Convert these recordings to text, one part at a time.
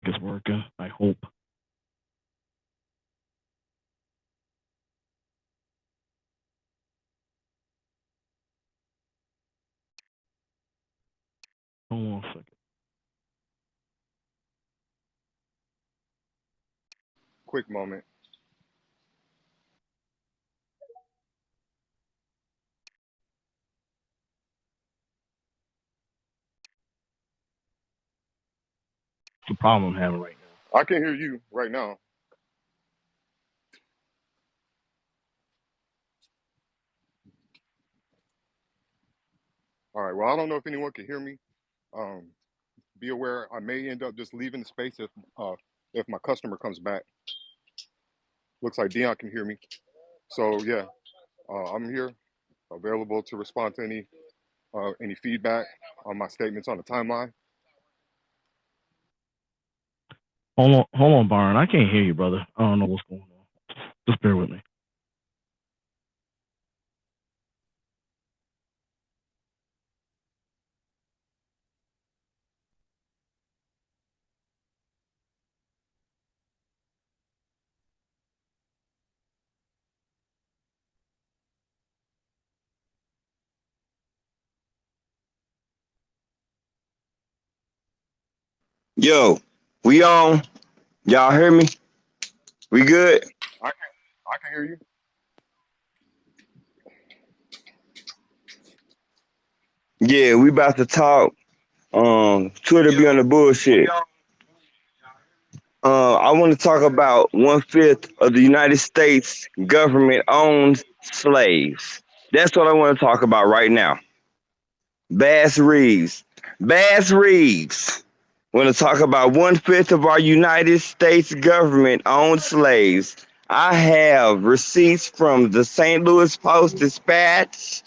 It's working. I hope. Hold on a second. Quick moment. It's the problem I'm having right now. I can hear you right now. All right. Well, I don't know if anyone can hear me. Um, be aware, I may end up just leaving the space if my customer comes back. Looks like Dion can hear me. So yeah, I'm here, available to respond to any feedback on my statements on the timeline. Hold on, Byron. I can't hear you, brother. I don't know what's going on. Just bear with me. Yo, we on? Y'all hear me? We good? I can hear you. Yeah, we about to talk. Twitter be on the bullshit. I want to talk about 1/5 of the United States government owns slaves. That's what I want to talk about right now. Bass Reeves. Bass Reeves. Want to talk about 1/5 of our United States government owned slaves. I have receipts from the St. Louis Post Dispatch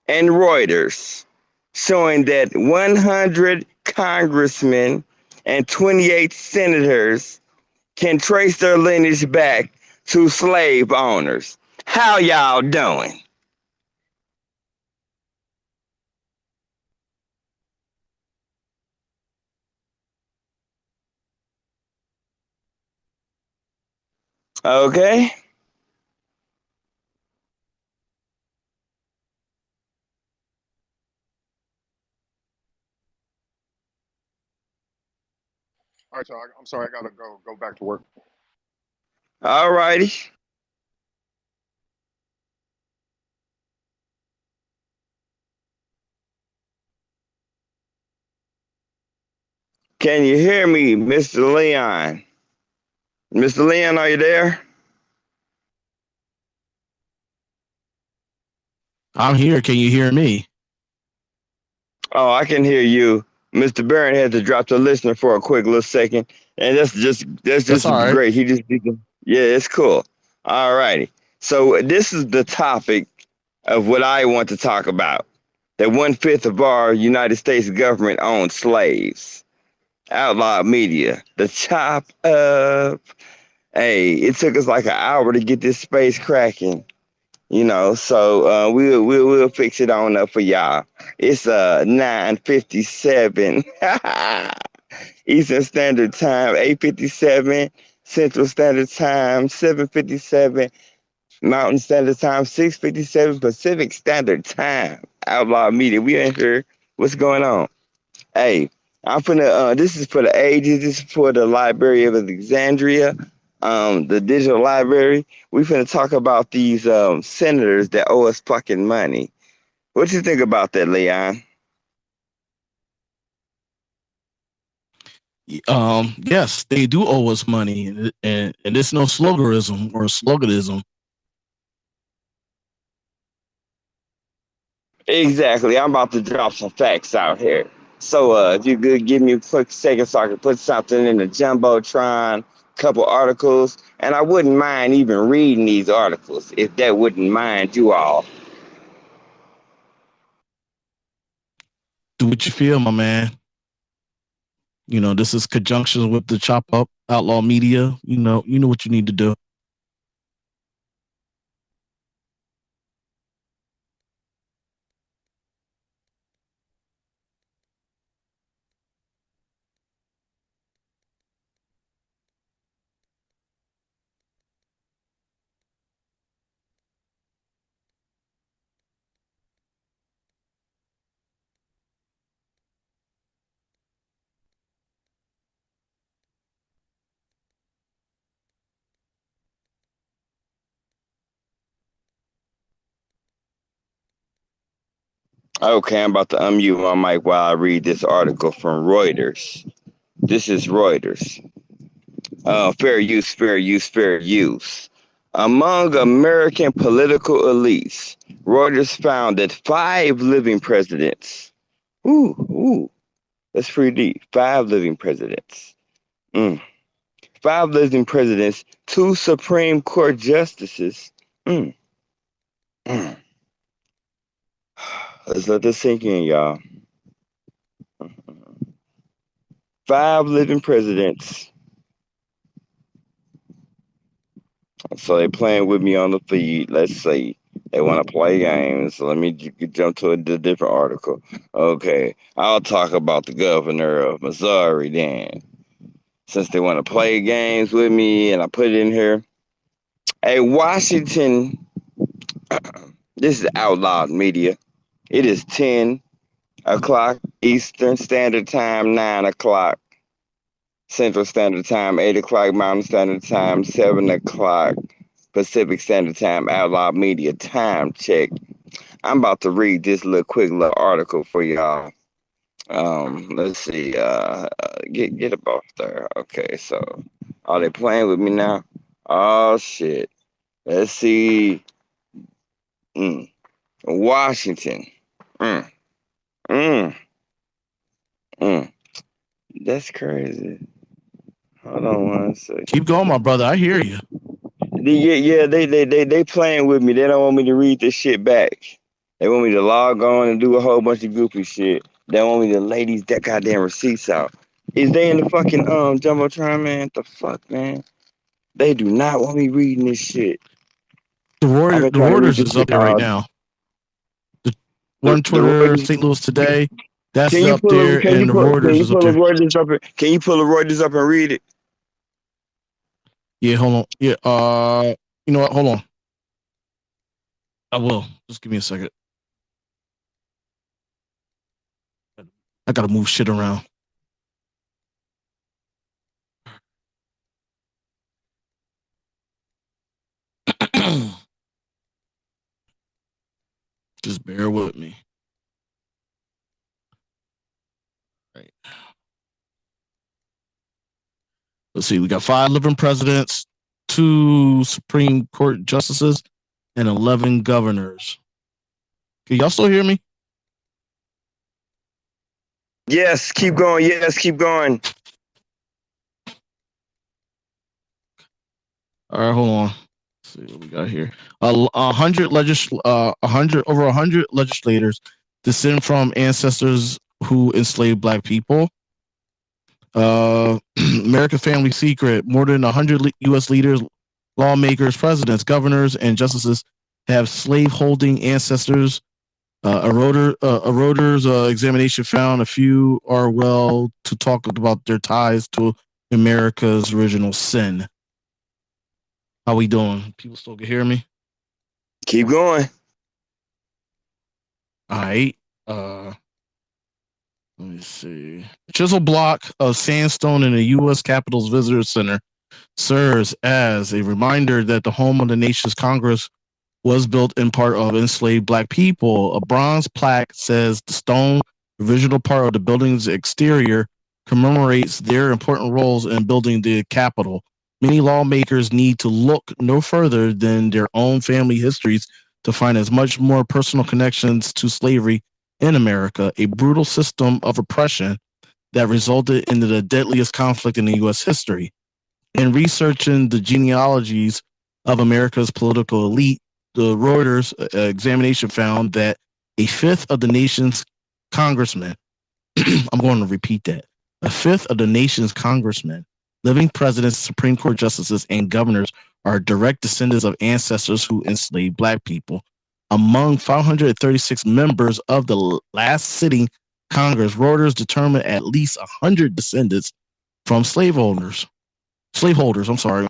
and Reuters showing that 100 congressmen and 28 senators can trace their lineage back to slave owners. How y'all doing? Okay. All right, so I'm sorry, I gotta go back to work. All righty. Can you hear me, Mr. Leon? Mr. Leon, are you there? I'm here. Can you hear me? Oh, I can hear you. Mr. Barron had to drop the listener for a quick little second, and that's just That's all right. great. He just yeah, it's cool. All righty. So this is the topic of what I want to talk about. That 1/5 of our United States government owns slaves. Outlaw media. The chop up. Hey, it took us like an hour to get this space cracking. So we'll fix it on up for y'all. It's 9:57 Eastern Standard Time, 8:57 Central Standard Time, 7:57 Mountain Standard Time, 6:57 Pacific Standard Time. Outlaw Media, we in here. What's going on? Hey, I'm finna. This is for the ages. This is for the Library of Alexandria, the digital library. We finna talk about these senators that owe us fucking money. What you think about that, Leon? Yes, they do owe us money, and it's no sloganism. Exactly. I'm about to drop some facts out here. So, if you could give me a quick second so I can put something in the jumbotron, couple articles, and I wouldn't mind even reading these articles if that wouldn't mind you all. Do what you feel, my man. This is conjunction with the chop up outlaw media. You know what you need to do. Okay, I'm about to unmute my mic while I read this article from Reuters. This is Reuters. Fair use, fair use, fair use. Among American political elites, Reuters found that 5 living presidents. Ooh, that's pretty deep. 5 living presidents. Mm. 5 living presidents, 2 Supreme Court justices. Mm. Mm. Let's let this sink in, y'all. 5 living presidents. So they playing with me on the feed. Let's see. They want to play games. So let me jump to a different article. Okay, I'll talk about the governor of Missouri then. Since they want to play games with me, and I put it in here. Hey, Washington. This is outlawed media. It is 10 o'clock Eastern Standard Time, 9 o'clock Central Standard Time, 8 o'clock Mountain Standard Time, 7 o'clock Pacific Standard Time. Outlawed media time check. I'm about to read this quick little article for y'all. Let's see. Get up off there. Okay, so are they playing with me now? Oh shit. Let's see. Washington. Mm, mm, mm. That's crazy. Hold on one second. Keep going, my brother. I hear you. Yeah, they playing with me. They don't want me to read this shit back. They want me to log on and do a whole bunch of goofy shit. They want me to lay these that goddamn receipts out. Is they in the fucking Jumbotron, man? The fuck, man? They do not want me reading this shit. The I've been trying to read Reuters this is shit up there right now. The one the Twitter, Reuters. St. Louis Today, that's Can you up pull them? there, and the Reuters is up The there. Reuters up? Can you pull the Reuters up and read it? Yeah, hold on. Yeah, you know what? Hold on. I will. Just give me a second. I gotta move shit around. Just bear with me. Right. Let's see. We got 5 living presidents, 2 Supreme Court justices, and 11 governors. Can y'all still hear me? Yes, keep going. Yes, keep going. All right, hold on. Let's see what we got here. 100 over 100 legislators descend from ancestors who enslaved Black people. American Family Secret: more than 100 U.S. leaders, lawmakers, presidents, governors, and justices have slave-holding ancestors. Reuters examination found a few are well to talk about their ties to America's original sin. How we doing? People still can hear me? Keep going. All right. Let me see. Chisel block of sandstone in the U.S. Capitol's Visitor Center serves as a reminder that the home of the nation's Congress was built in part of enslaved Black people. A bronze plaque says the stone, original part of the building's exterior, commemorates their important roles in building the Capitol. Many lawmakers need to look no further than their own family histories to find as much more personal connections to slavery in America, a brutal system of oppression that resulted in the deadliest conflict in the U.S. history. In researching the genealogies of America's political elite, the Reuters examination found that a fifth of the nation's congressmen, I'm going to repeat that, a fifth of the nation's congressmen, living presidents, Supreme Court justices, and governors are direct descendants of ancestors who enslaved Black people. Among 536 members of the last sitting Congress, Reuters determined at least 100 descendants from slaveholders. I'm sorry.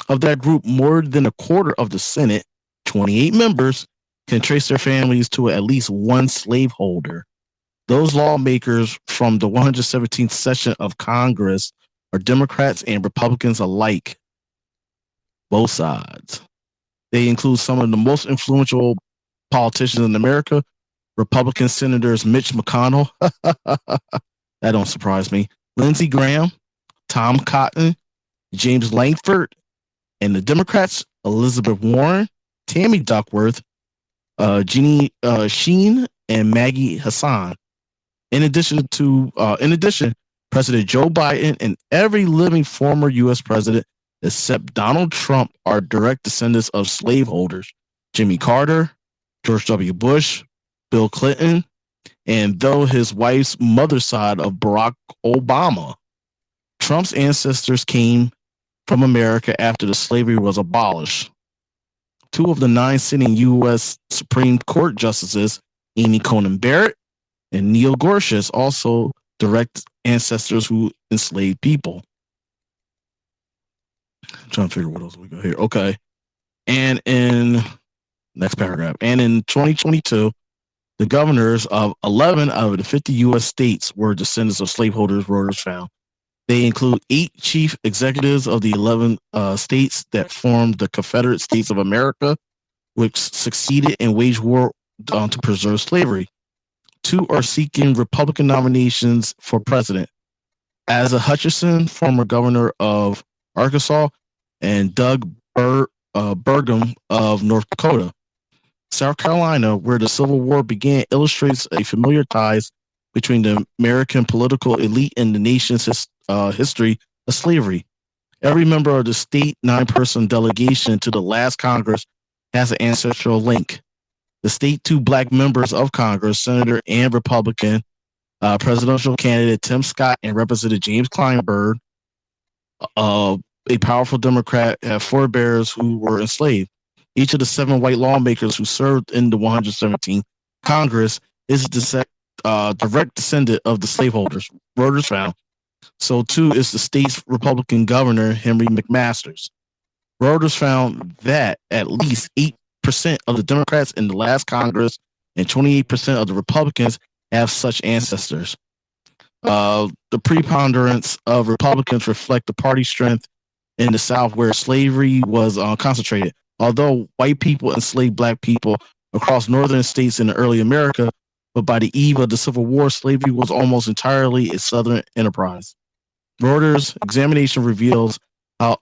Of that group, more than a quarter of the Senate, 28 members, can trace their families to at least one slaveholder. Those lawmakers from the 117th session of Congress are Democrats and Republicans alike, both sides. They include some of the most influential politicians in America, Republican Senators Mitch McConnell, that don't surprise me, Lindsey Graham, Tom Cotton, James Lankford, and the Democrats Elizabeth Warren, Tammy Duckworth, Jeannie Sheen, and Maggie Hassan. In addition, President Joe Biden and every living former U.S. president except Donald Trump are direct descendants of slaveholders. Jimmy Carter, George W. Bush, Bill Clinton, and though his wife's mother's side of Barack Obama. Trump's ancestors came from America after the slavery was abolished. 2 of the 9 sitting U.S. Supreme Court justices, Amy Coney Barrett and Neil Gorsuch, also direct ancestors who enslaved people. I'm trying to figure what else we got here. Okay. And in next paragraph. And in 2022, the governors of 11 out of the 50 U.S. states were descendants of slaveholders, Reuters found. They include 8 chief executives of the 11 states that formed the Confederate States of America, which succeeded and waged war to preserve slavery. 2 are seeking Republican nominations for president. Asa Hutchinson, former governor of Arkansas, and Doug Burgum of North Dakota. South Carolina, where the Civil War began, illustrates a familiar ties between the American political elite and the nation's history of slavery. Every member of the state 9-person delegation to the last Congress has an ancestral link. The state 2 black members of Congress, Senator and Republican presidential candidate Tim Scott and Representative James Kleinberg, a powerful Democrat, have forebears who were enslaved. Each of the 7 white lawmakers who served in the 117th Congress is a direct descendant of the slaveholders, Reuters found. So too is the state's Republican governor, Henry McMaster. Reuters found that at least 8% of the Democrats in the last Congress and 28% of the Republicans have such ancestors. The preponderance of Republicans reflect the party strength in the South, where slavery was concentrated. Although white people enslaved black people across northern states in the early America, but by the eve of the Civil War, slavery was almost entirely a Southern enterprise. Reuters' examination reveals how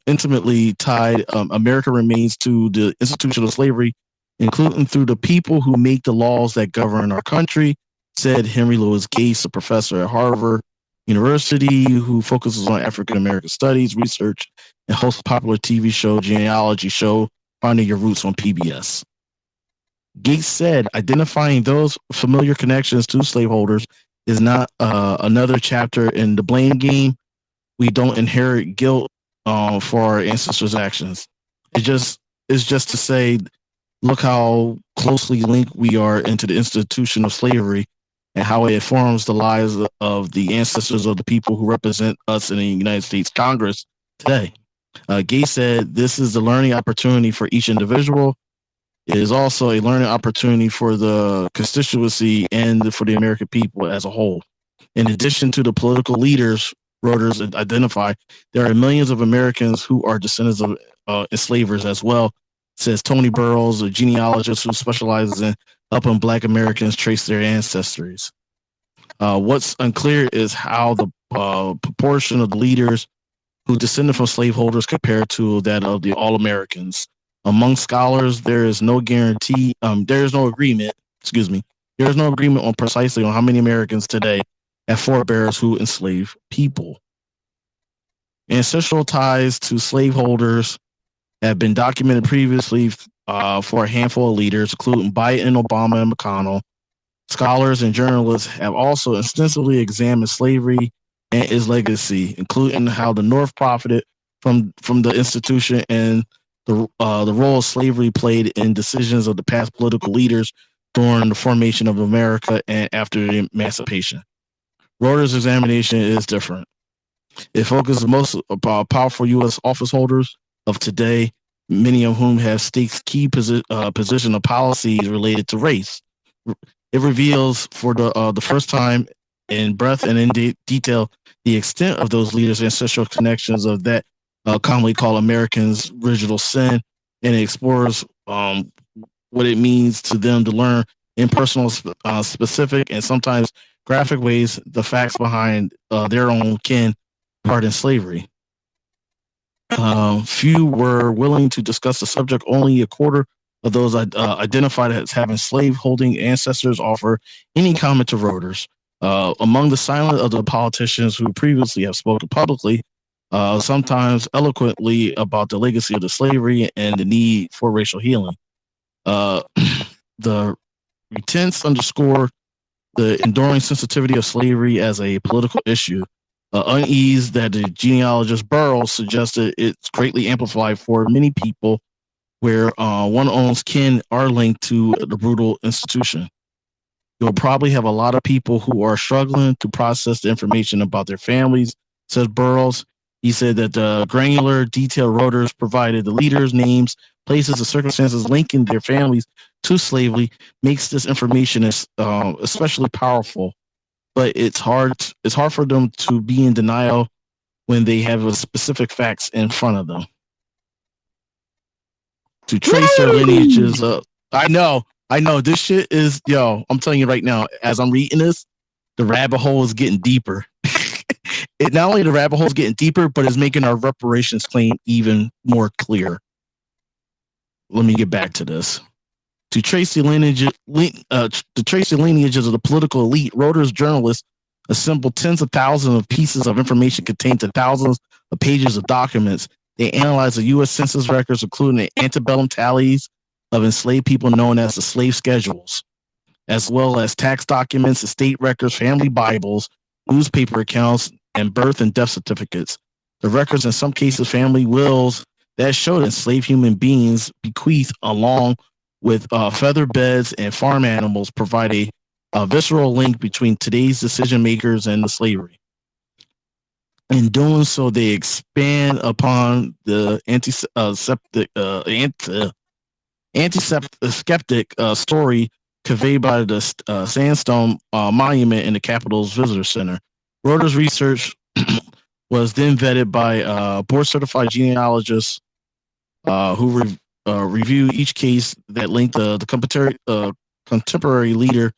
intimately tied America remains to the institution of slavery, including through the people who make the laws that govern our country, said Henry Louis Gates, a professor at Harvard University who focuses on African American studies, research, and hosts a popular TV show, genealogy show, Finding Your Roots on PBS. Gates said, identifying those familiar connections to slaveholders is not another chapter in the blame game. We don't inherit guilt for our ancestors' actions. It's just to say, look how closely linked we are into the institution of slavery and how it informs the lives of the ancestors of the people who represent us in the United States Congress today. Gates said, this is a learning opportunity for each individual. It is also a learning opportunity for the constituency and for the American people as a whole. In addition to the political leaders Reuters identify, there are millions of Americans who are descendants of enslavers as well, says Tony Burrows, a genealogist who specializes in helping Black Americans trace their ancestries. What's unclear is how the proportion of the leaders who descended from slaveholders compared to that of the All-Americans. Among scholars, there is no agreement on precisely on how many Americans today have forebears who enslave people. Ancestral ties to slaveholders have been documented previously for a handful of leaders, including Biden, Obama, and McConnell. Scholars and journalists have also extensively examined slavery and its legacy, including how the North profited from the institution and the role slavery played in decisions of the past political leaders during the formation of America and after the emancipation. Reuters' examination is different. It focuses most about powerful U.S. office holders of today, many of whom have staked key position of policies related to race. It reveals for the first time in breadth and in detail the extent of those leaders' ancestral connections of that commonly called Americans' original sin, and it explores what it means to them to learn in personal, specific, and sometimes graphic ways the facts behind their own kin part in slavery. Few were willing to discuss the subject. Only a quarter of those identified as having slave-holding ancestors offer any comment to Reuters. Among the silent of the politicians who previously have spoken publicly, sometimes eloquently about the legacy of the slavery and the need for racial healing. The retents underscore the enduring sensitivity of slavery as a political issue. Unease that the genealogist Burroughs suggested it's greatly amplified for many people where one owns kin are linked to the brutal institution. You'll probably have a lot of people who are struggling to process the information about their families, says Burroughs. He said that the granular, detailed Reuters provided the leaders' names, places, and circumstances linking their families to slavery makes this information especially powerful. But it's hard for them to be in denial when they have specific facts in front of them. To trace their lineages up. I know. This shit is, I'm telling you right now, as I'm reading this, the rabbit hole is getting deeper. It not only the rabbit hole is getting deeper, but it's making our reparations claim even more clear. Let me get back to this. To trace the lineages of the political elite, Reuters journalists assembled tens of thousands of pieces of information contained to thousands of pages of documents. They analyzed the U.S. Census records, including the antebellum tallies of enslaved people known as the slave schedules, as well as tax documents, estate records, family Bibles, newspaper accounts, and birth and death certificates. The records, in some cases, family wills that showed enslaved human beings bequeathed along with feather beds and farm animals provide a visceral link between today's decision makers and the slavery. In doing so, they expand upon the anti-skeptic story conveyed by the sandstone monument in the Capitol's Visitor Center. Reuters research was then vetted by board-certified genealogists who review each case that linked the contemporary leader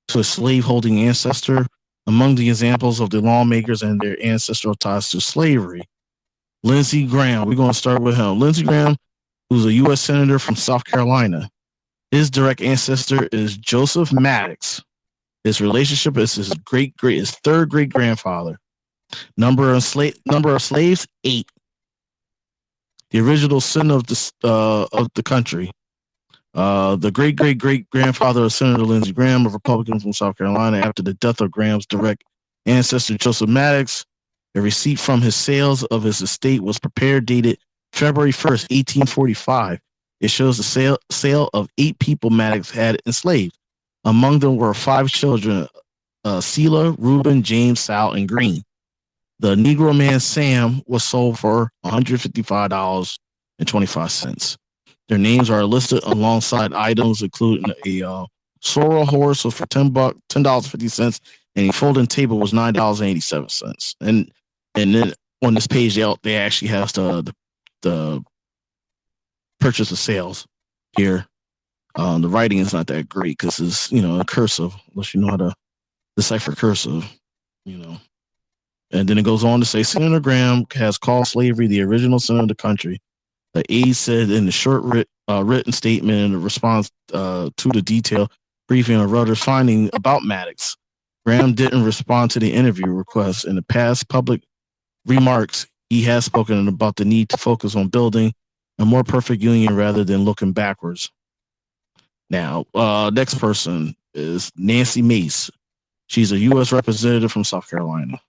to a slave-holding ancestor. Among the examples of the lawmakers and their ancestral ties to slavery, Lindsey Graham. We're going to start with him. Lindsey Graham, who's a U.S. senator from South Carolina. His direct ancestor is Joseph Maddox. His relationship is his third great grandfather. Number of slaves 8. The original sin of the country. The great grandfather of Senator Lindsey Graham, a Republican from South Carolina. After the death of Graham's direct ancestor Joseph Maddox, a receipt from his sales of his estate was prepared, dated February 1st, 1845. It shows the sale of 8 people Maddox had enslaved. Among them were 5 children, Selah, Reuben, James, Sal, and Green. The Negro man Sam was sold for $155.25. Their names are listed alongside items including a sorrel horse was for $10.50, and a folding table was $9.87. And then on this page they actually have the purchase of sales here. The writing is not that great because it's a cursive, unless you know how to decipher cursive, And then it goes on to say Senator Graham has called slavery the original sin of the country. The aide said in the short written statement in response to the detailed briefing of Reuters finding about Maddox. Graham didn't respond to the interview request. In the past public remarks, he has spoken about the need to focus on building a more perfect union rather than looking backwards. Now, next person is Nancy Mace. She's a U.S. representative from South Carolina.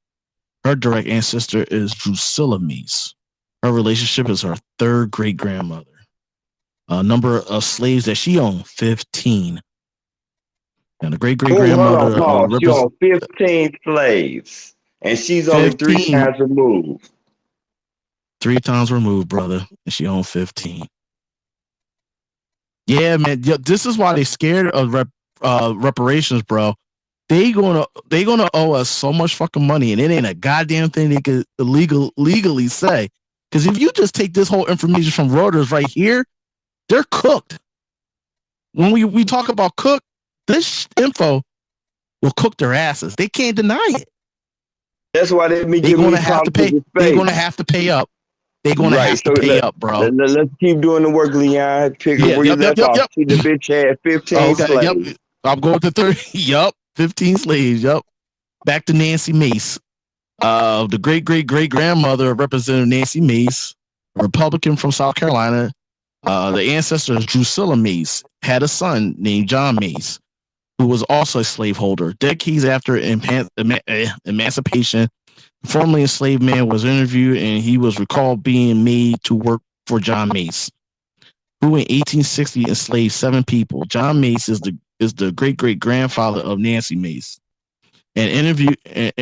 Her direct ancestor is Drusilla Mace. Her relationship is her third great grandmother. Number of slaves that she owned, 15. And the great great grandmother. She owned 15 slaves, and she's only 3 times removed. 3 times removed, brother, and she owned 15. Yeah, man. This is why they scared of reparations, bro. They gonna owe us so much fucking money, and it ain't a goddamn thing they could legally say. Because if you just take this whole information from Reuters right here, they're cooked. When we talk about cook, this info will cook their asses. They can't deny it. That's why they be They're giving gonna me have to problems pay. with They're space. gonna have to pay up. They're gonna Right. have to So pay up, bro. let's keep doing the work, Leon. Pick up Yeah. where you Yep. left off. See, the bitch had 15 Okay. Yep. slaves. I'm going to 30. Yep. 15 slaves. Yep. Back to Nancy Mace. The great grandmother of Representative Nancy Mace, a Republican from South Carolina. The ancestor of Drusilla Mace had a son named John Mace, who was also a slaveholder. Decades after emancipation, formerly enslaved man was interviewed, and he was recalled being made to work for John Mace, who in 1860 enslaved 7 people. John Mace is the great grandfather of Nancy Mace. An interview in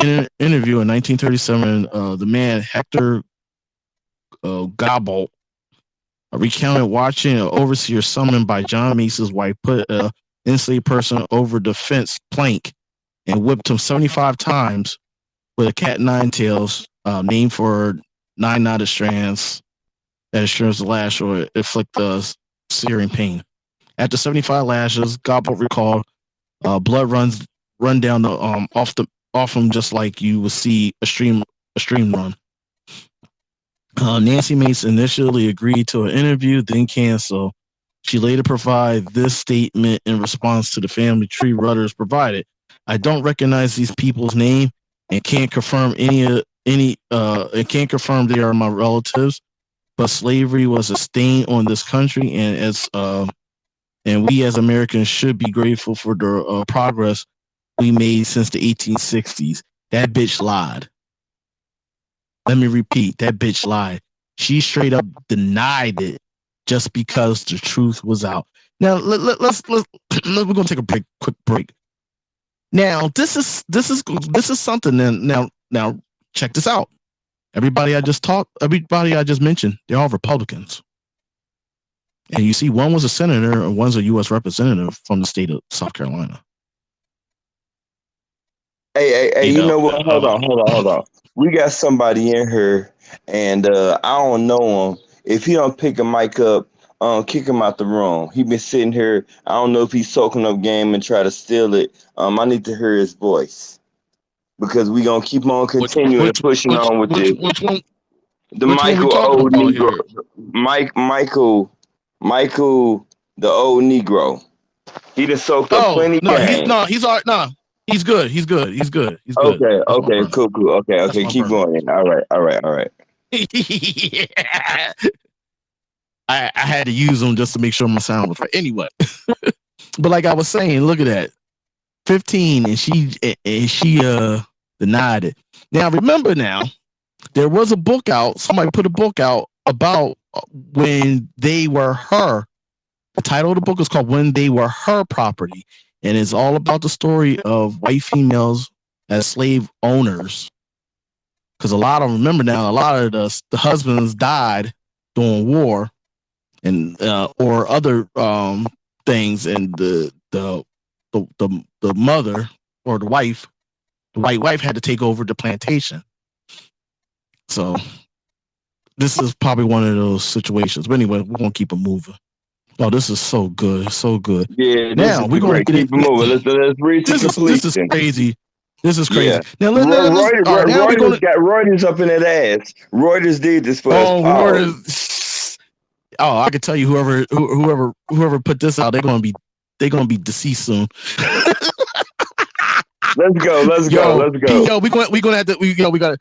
1937, the man Hector Gobble recounted watching an overseer summoned by John Mace's wife put an enslaved person over the fence plank and whipped him 75 times with a cat nine tails, named for 9 knotted strands that ensures the lash or inflict the searing pain. After 75 lashes, Gobble recalled blood run down the off him just like you would see a stream run. Nancy Mace initially agreed to an interview, then canceled. She later provided this statement in response to the family tree Rudders provided. I don't recognize these people's name and can't confirm and can't confirm they are my relatives, but slavery was a stain on this country, and we as Americans should be grateful for the progress we made since the 1860s. That bitch lied. Let me repeat, that bitch lied. She straight up denied it just because the truth was out. Now let's we're gonna take a quick break. Now this is something. Now check this out. Everybody I just mentioned, they're all Republicans. And you see, one was a senator and one's a U.S. representative from the state of South Carolina. Hey, you know what? Hold on. We got somebody in here, and I don't know him. If he don't pick a mic up, kick him out the room. He been sitting here. I don't know if he's soaking up game and try to steal it. I need to hear his voice because we gonna keep on continuing pushing on with this. Which one? The which Michael one old Negro. here? Michael, the old Negro. He done soaked up plenty game. He's all right. No, he's good. He's good. Okay, cool. Okay, keep going. All right. I had to use them just to make sure my sound was right. Anyway, but like I was saying, look at that, 15, and she denied it. Now remember, there was a book out. Somebody put a book out about when they were her. The title of the book is called "When They Were Her Property," and it's all about the story of white females as slave owners. Because a lot of the husbands died during war, and or other things, and the mother or the white wife had to take over the plantation. So this is probably one of those situations. But anyway, we're gonna keep it moving. Oh, this is so good, so good. Yeah, now we're gonna keep it moving. Let's read this is crazy. This is crazy. Yeah. Now, Reuters got Reuters up in that ass. Reuters did this for us. Reuters. Oh, I can tell you, whoever put this out, they're gonna be deceased soon. Let's go. Yo, we gonna have to. We got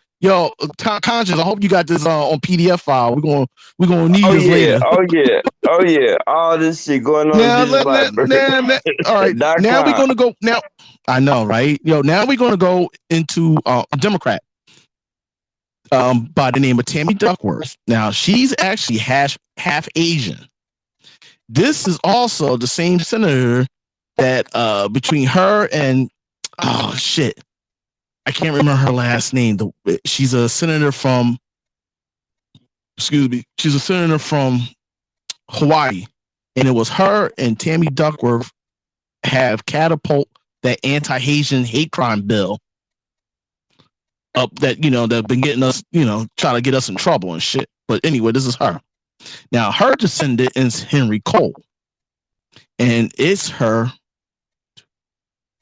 Conscious. I hope you got this on PDF file. We're gonna need this later. Oh yeah. All this shit going on. All right. Now we're gonna go. Now I know, right? Now we're gonna go into a Democrat by the name of Tammy Duckworth. Now she's actually half Asian. This is also the same senator that between her and oh shit, I can't remember her last name. She's a senator from. Excuse me. She's a senator from Hawaii, and it was her and Tammy Duckworth have catapult that anti-Haitian hate crime bill up that that been getting us trying to get us in trouble and shit. But anyway, this is her. Now her descendant is Henry Cole, and it's her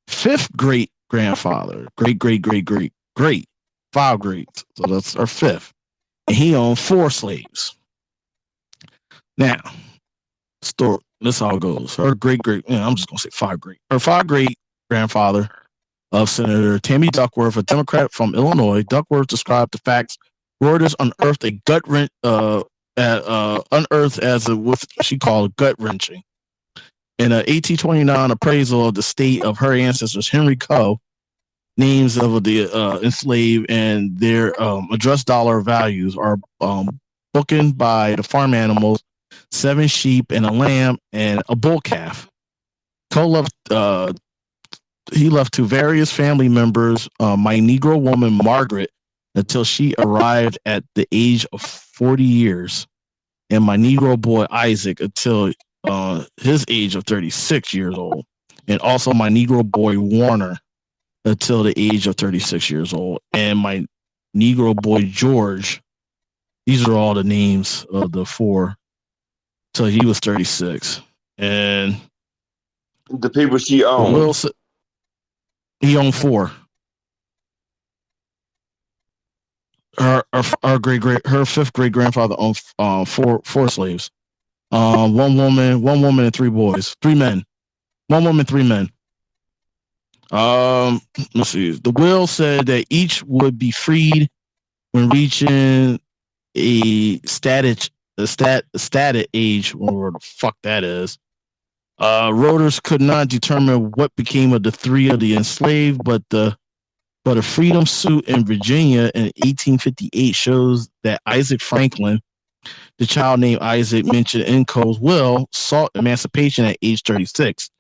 fifth great grandfather, great, 5 greats. So that's our fifth. And he owned 4 slaves. Now, story. This how it goes. Her I'm just gonna say 5 great. Her 5 great grandfather of Senator Tammy Duckworth, a Democrat from Illinois. Duckworth described the facts Reuters unearthed a unearthed as what she called gut wrenching. In an 1829 appraisal of the state of her ancestors, Henry Coe, names of the enslaved and their addressed dollar values are bookended by the farm animals, 7 sheep and a lamb and a bull calf. Coe left he left to various family members my Negro woman Margaret until she arrived at the age of 40 years, and my Negro boy Isaac until his age of 36 years old, and also my Negro boy Warner until the age of 36 years old, and my Negro boy George. These are all the names of the 4 till he was 36. And the people she owned. He owned 4. Her fifth great grandfather owned 4 slaves. 1 woman and 3 boys. 3 men. 1 woman, 3 men. Let's see. The will said that each would be freed when reaching a static age, whatever the fuck that is. Reuters could not determine what became of the 3 of the enslaved, but a freedom suit in Virginia in 1858 shows that Isaac Franklin, the child named Isaac mentioned in Coe's will, sought emancipation at age 36.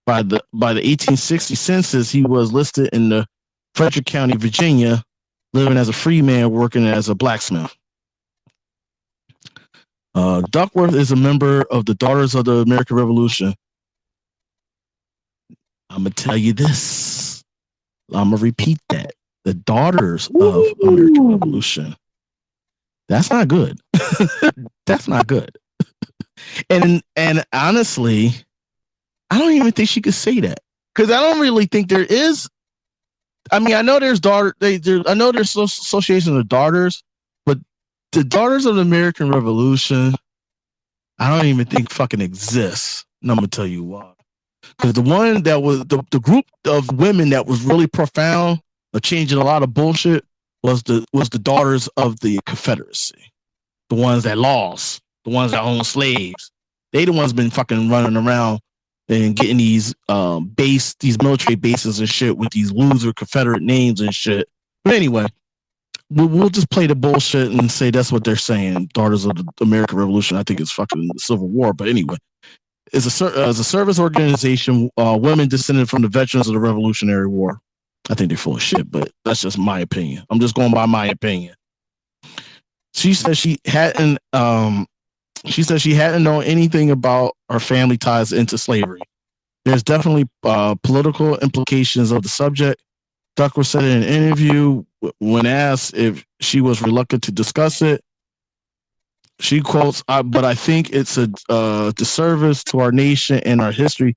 By the 1860 census, he was listed in the Frederick County, Virginia, living as a free man working as a blacksmith. Duckworth is a member of the Daughters of the American Revolution. I'm going to tell you this. I'm going to repeat that. The Daughters of American Revolution. That's not good. That's not good. And honestly, I don't even think she could say that, because I don't really think there is. I mean, I know there's I know there's associations of daughters, but the Daughters of the American Revolution, I don't even think fucking exists. And I'm gonna tell you why. Because the one that was the group of women that was really profound of changing a lot of bullshit was the Daughters of the Confederacy, the ones that lost, the ones that owned slaves. They the ones been fucking running around and getting these these military bases and shit with these loser Confederate names and shit. But anyway, we'll just play the bullshit and say that's what they're saying. Daughters of the American Revolution. I think it's fucking the Civil War. But anyway, as a service organization, women descended from the veterans of the Revolutionary War. I think they're full of shit, but that's just my opinion. I'm just going by my opinion. She said she hadn't known anything about her family ties into slavery. There's definitely political implications of the subject. Duckworth said in an interview when asked if she was reluctant to discuss it, she quotes, but I think it's a disservice to our nation and our history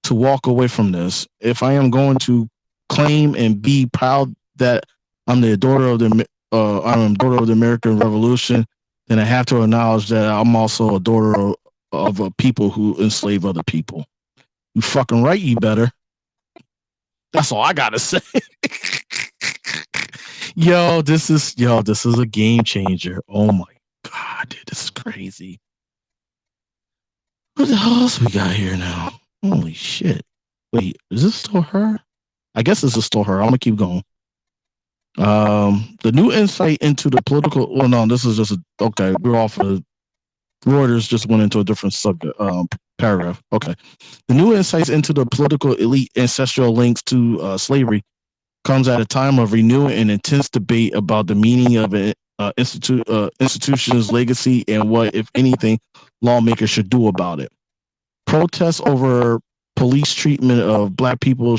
to walk away from this. If I am going to claim and be proud that I'm the daughter of the American Revolution, then I have to acknowledge that I'm also a daughter of a people who enslave other people. You fucking right, you better. That's all I gotta say. Yo, this is a game changer. Oh my god, dude, this is crazy. What the hell else we got here now? Holy shit. Wait, is this still her? I guess this is still her. I'm gonna keep going. The new insight into the political. Well, no, this is just okay. We're off of Reuters. Just went into a different subject paragraph. Okay, the new insights into the political elite ancestral links to slavery comes at a time of renewed and intense debate about the meaning of an institution's legacy and what, if anything, lawmakers should do about it. Protests over police treatment of black people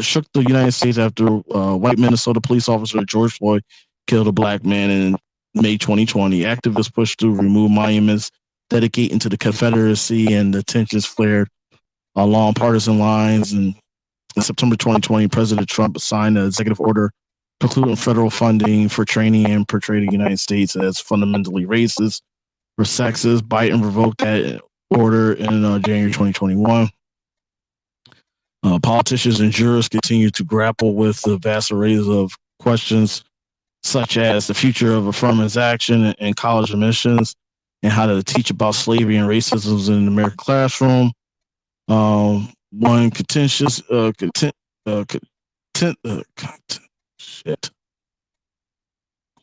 shook the United States after white Minnesota police officer George Floyd killed a black man in May 2020. Activists pushed to remove monuments dedicating to the Confederacy, and the tensions flared along partisan lines. And In September 2020, President Trump signed an executive order precluding federal funding for training and portraying the United States as fundamentally racist or sexist. Biden revoked that order in January 2021. Politicians and jurors continue to grapple with the vast arrays of questions such as the future of affirmative action and college admissions and how to teach about slavery and racism in the American classroom. One contentious shit.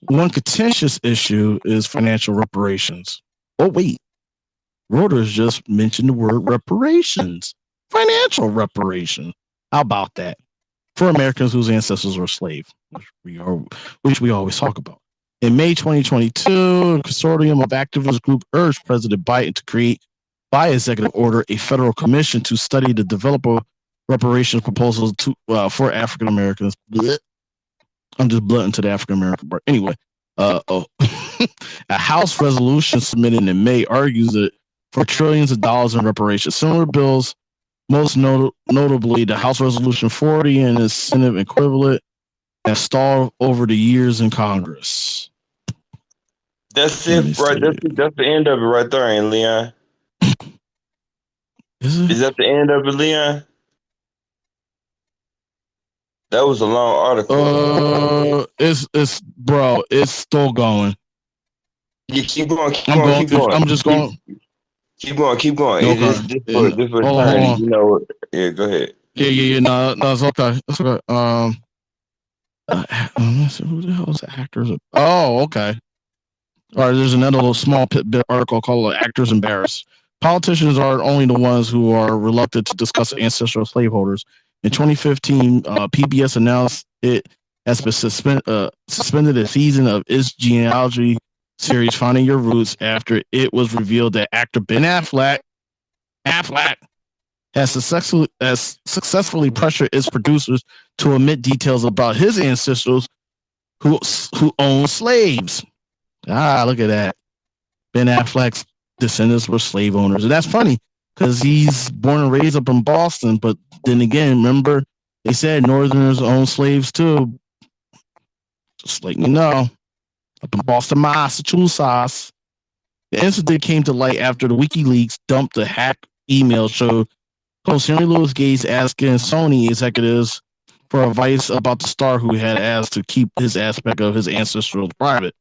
One contentious issue is financial reparations. Oh wait, Reuters just mentioned the word reparations. Financial reparations. How about that? For Americans whose ancestors were slaves, which we always talk about. In May 2022, a consortium of activist groups urged President Biden to create, by executive order, a federal commission to study the developer reparations proposals for African Americans. I'm just blunting to the African American part. Anyway, a House resolution submitted in May argues that for trillions of dollars in reparations, similar bills, most notably the House Resolution 40 and its Senate equivalent, have stalled over the years in Congress. That's it, right? That's the end of it right there, ain't Leon? Is that the end of it, Leon? That was a long article. It's bro, it's still going. Yeah, keep going. I'm just going. Keep going. Okay. This for eternity. You know. Yeah, go ahead. Yeah. No, it's okay. It's okay. Who the hell is the actors? Oh, okay. All right. There's another little small bit article called "Actors Embarrassed." Politicians are only the ones who are reluctant to discuss ancestral slaveholders. In 2015, PBS announced it has been suspended a season of its genealogy series Finding Your Roots after it was revealed that actor Ben Affleck has successfully pressured its producers to omit details about his ancestors who owned slaves. Look at that. Ben Affleck's descendants were slave owners. And that's funny because he's born and raised up in Boston. But then again, remember, they said Northerners own slaves too. Just letting you know. Up in Boston, Massachusetts. The incident came to light after the WikiLeaks dumped a hacked email show host Henry Louis Gates asking Sony executives for advice about the star who had asked to keep his aspect of his ancestral private.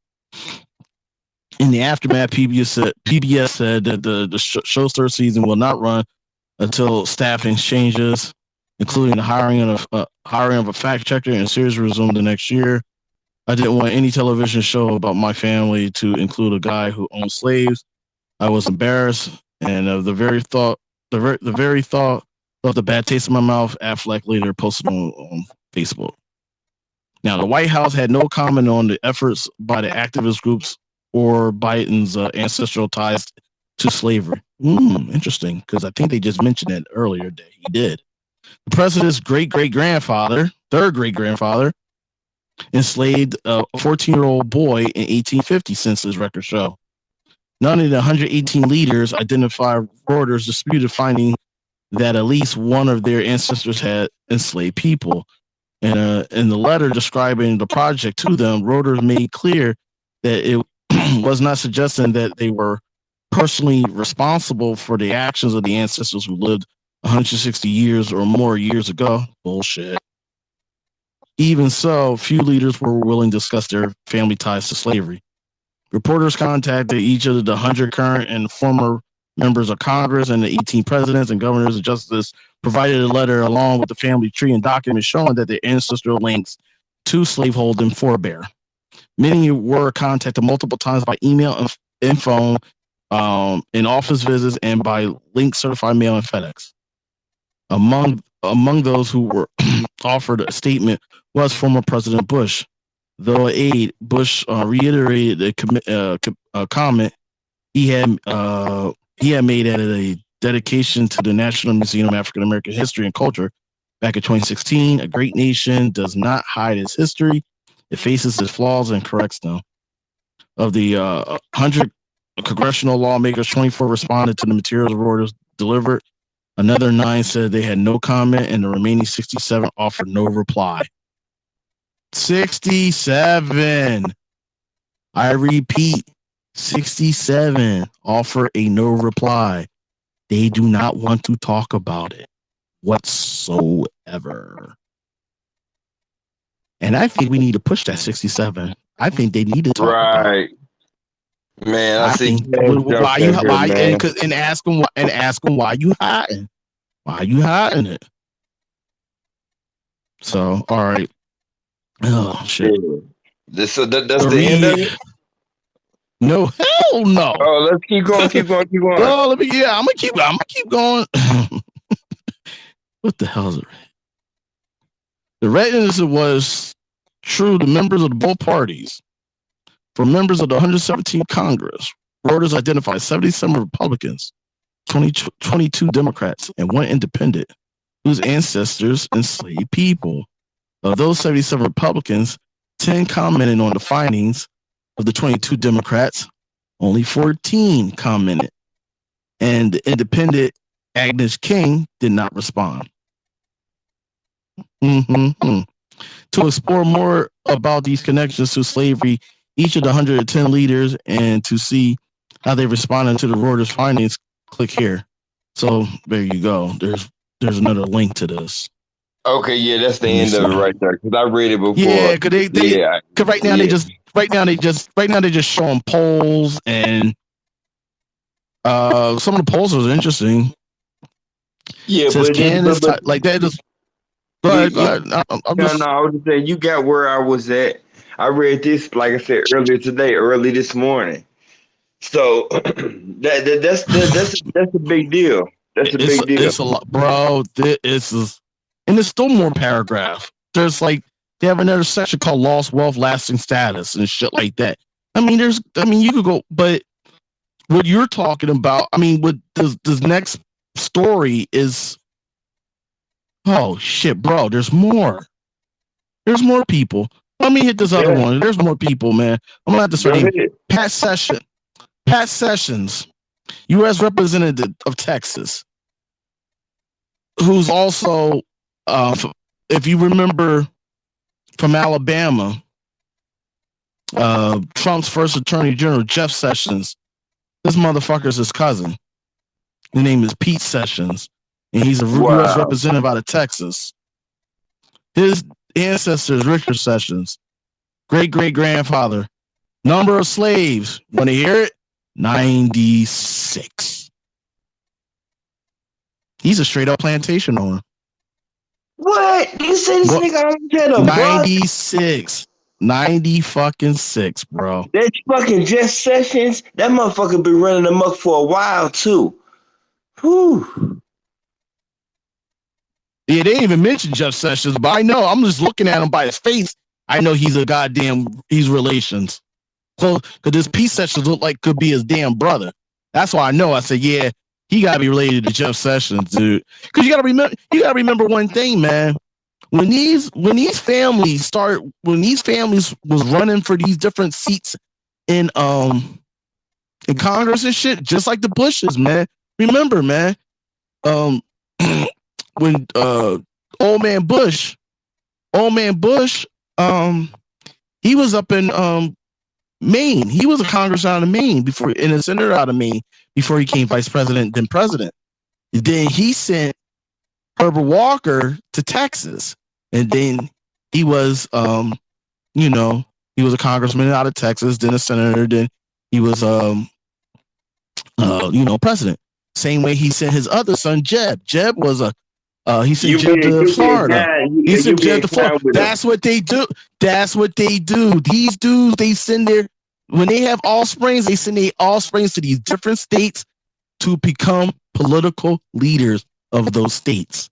In the aftermath, PBS said that the show's third season will not run until staffing changes, including the hiring of a fact checker and series resumed the next year. I didn't want any television show about my family to include a guy who owned slaves. I was embarrassed, and the very thought left a bad taste in my mouth. Affleck later posted on Facebook. Now, the White House had no comment on the efforts by the activist groups or Biden's ancestral ties to slavery. Interesting, because I think they just mentioned it earlier that he did. The president's great-great-grandfather, third great-grandfather, enslaved a 14-year-old boy in 1850, census records show. None of the 118 leaders identified Reuters disputed finding that at least one of their ancestors had enslaved people. And in the letter describing the project to them, Reuters made clear that it was not suggesting that they were personally responsible for the actions of the ancestors who lived 160 years or more years ago. Bullshit. Even so, few leaders were willing to discuss their family ties to slavery. Reporters contacted each of the 100 current and former members of Congress and the 18 presidents and governors of justice, provided a letter along with the family tree and documents showing that their ancestral links to slaveholding forebear. Many were contacted multiple times by email and phone, in office visits, and by link certified mail and FedEx. Among those who were offered a statement was former President Bush. Though an aide, Bush reiterated a comment he had made at a dedication to the National Museum of African American History and Culture back in 2016. A great nation does not hide its history. It faces its flaws and corrects them. Of the 100 congressional lawmakers, 24 responded to the materials Reuters delivered. Another 9 said they had no comment, and the remaining 67 offered no reply. 67. I repeat, 67 offer a no reply. They do not want to talk about it whatsoever. And I think we need to push that 67. I think they need to talk about it. Right. Man, I see. Think, why you and ask them why you hiding. Why you hiding it? So, all right. Oh shit. That's the end of it. No, hell no. Oh, let's keep going. Oh, I'm gonna keep going. What the hell is it? The readiness was true to members of both parties. For members of the 117th Congress, voters identified 77 Republicans, 22 Democrats, and 1 independent, whose ancestors enslaved people. Of those 77 Republicans, 10 commented on the findings. Of the 22 Democrats, only 14 commented. And the independent Agnes King did not respond. To explore more about these connections to slavery, each of the 110 leaders, and to see how they responded to the Reuters findings, click here. So there you go. There's another link to this. Okay, yeah, that's the end of it right there. Because I read it before. Yeah, because right now they just showing polls, and some of the polls are interesting. Yeah, but like that just. But I was just saying, you got where I was at. I read this, like I said early this morning. So that's a big deal. That's a big deal. It's a lot, bro. And there's still more paragraph. There's like they have another section called "Lost Wealth, Lasting Status" and shit like that. You could go, but what you're talking about, what this next story is. Oh shit, bro! There's more. There's more people. Let me hit this other one. There's more people, man. I'm gonna have to start. Pat Sessions, U.S. Representative of Texas, who's also, if you remember, from Alabama, Trump's first Attorney General, Jeff Sessions. This motherfucker's his cousin. His name is Pete Sessions, and he's a U.S. representative out of Texas. His ancestors, Richard Sessions, great-great-grandfather. Number of slaves, want to hear it? 96. He's a straight-up plantation owner. What? You say this nigga had a 96. 90-fucking-6, bro. That fucking Jeff Sessions, that motherfucker been running amok for a while, too. Whew. Yeah, they didn't even mention Jeff Sessions, but I know. I'm just looking at him by his face. I know he's he's relations. So, because this Pete Sessions look like could be his damn brother. That's why I know. I said, yeah, he gotta be related to Jeff Sessions, dude. Because you gotta remember one thing, man. When these families was running for these different seats in Congress and shit, just like the Bushes, man. Remember, man, when old man Bush, he was up in Maine. He was a congressman out of Maine and a senator out of Maine before he became vice president, then president. Then he sent Herbert Walker to Texas, and then he was, he was a congressman out of Texas, then a senator, then he was, president. Same way he sent his other son, Jeb. Jeb was he sent Jeb to Florida. He sent Jeb to Florida. That's what they do. These dudes, when they have offsprings, they send their offsprings to these different states to become political leaders of those states.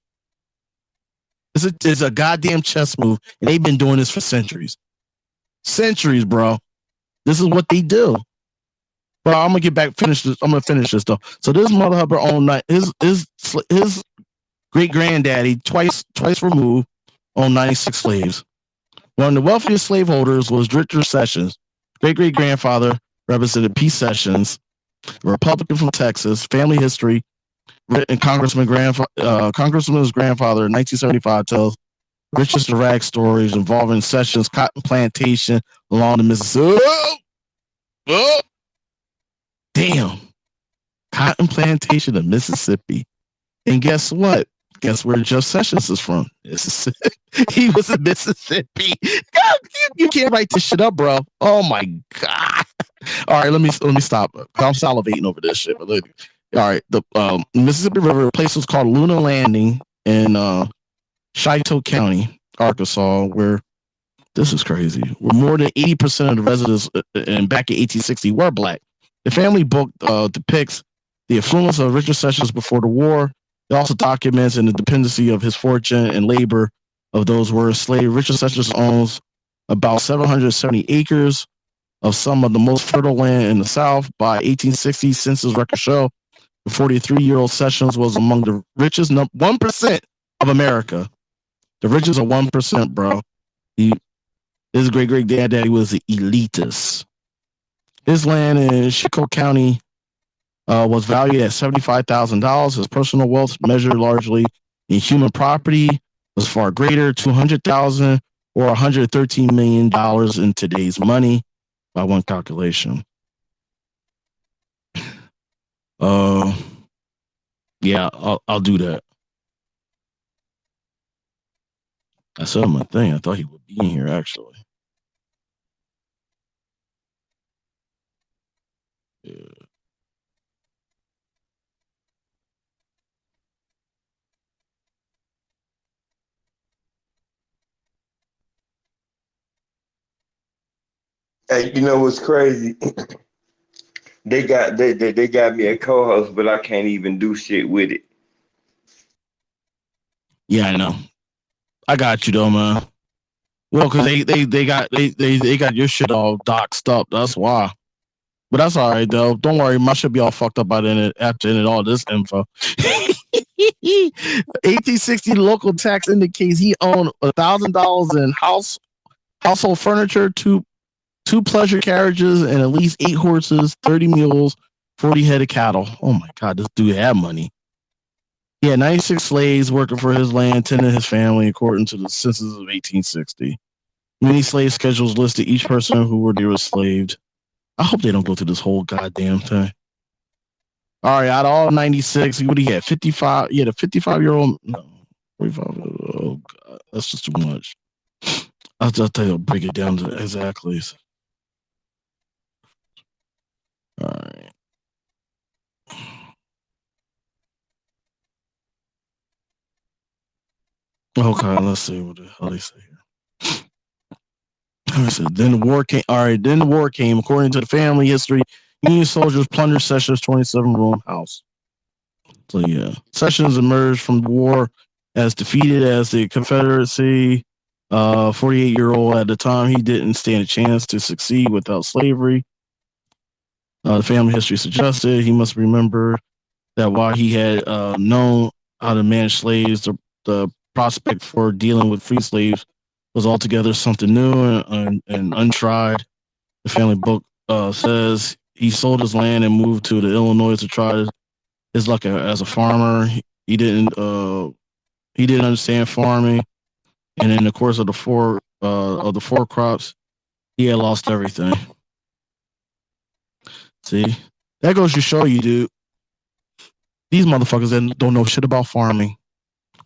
It's a goddamn chess move, and they've been doing this for centuries. Centuries, bro. This is what they do. Bro, I'm gonna finish this though. So this mother hubber owned his great granddaddy twice removed owned 96 slaves. One of the wealthiest slaveholders was Richard Sessions. Great great grandfather represented Pete Sessions, a Republican from Texas. Family history: Congressman's grandfather in 1975 tells riches to rag stories involving Sessions' cotton plantation along the Mississippi. Oh, damn. Cotton plantation in Mississippi. And guess what? Guess where Jeff Sessions is from? Mississippi. He was in Mississippi. God, you can't write this shit up, bro. Oh my god. All right, let me stop. I'm salivating over this shit. All right, the Mississippi River, a place was called Luna Landing in Cheyenne County, Arkansas, where this is crazy. Where more than 80% of the residents back in 1860 were black. The family book depicts the influence of Richard Sessions before the war. It also documents the dependency of his fortune and labor of those who were enslaved. Richard Sessions owns about 770 acres of some of the most fertile land in the South. By 1860, census records show the 43-year-old Sessions was among the richest 1% of America. The richest of 1%, bro. His great-great-daddy was the elitist. His land in Chicot County was valued at $75,000. His personal wealth, measured largely in human property, was far greater, $200,000 or $113 million in today's money by one calculation. Yeah, I'll do that. I said my thing. I thought he would be in here actually. Yeah. Hey, you know what's crazy? They got me a co-host, but I can't even do shit with it. Yeah, I know. I got you though, man. Well, because they got your shit all doxed up. That's why. But that's all right though. Don't worry, my shit be all fucked up by then after all this info. 1860 local tax indicates he owned $1,000 in household furniture, two pleasure carriages, and at least 8 horses, 30 mules, 40 head of cattle. Oh my god, this dude had money. He had 96 slaves working for his land, tending his family according to the census of 1860. Many slave schedules listed each person who were enslaved. I hope they don't go through this whole goddamn thing. All right, out of all 96, what do you have? 55? Yeah, the 55-year-old. No, 45. Oh, God, that's just too much. I'll just tell you, break it down to exactly. All right. Okay, let's see what the hell they say here. Then the war came. All right, then the war came. According to the family history, Union soldiers plundered Sessions' 27-room house. So yeah, Sessions emerged from the war as defeated as the Confederacy. 48-year-old at the time, he didn't stand a chance to succeed without slavery. The family history suggested he must remember that while he had known how to manage slaves, the prospect for dealing with free slaves was altogether something new and untried. The family book says he sold his land and moved to the Illinois to try his luck as a farmer. He didn't understand farming, and in the course of the four crops, he had lost everything. See, that goes to show you, dude. These motherfuckers that don't know shit about farming.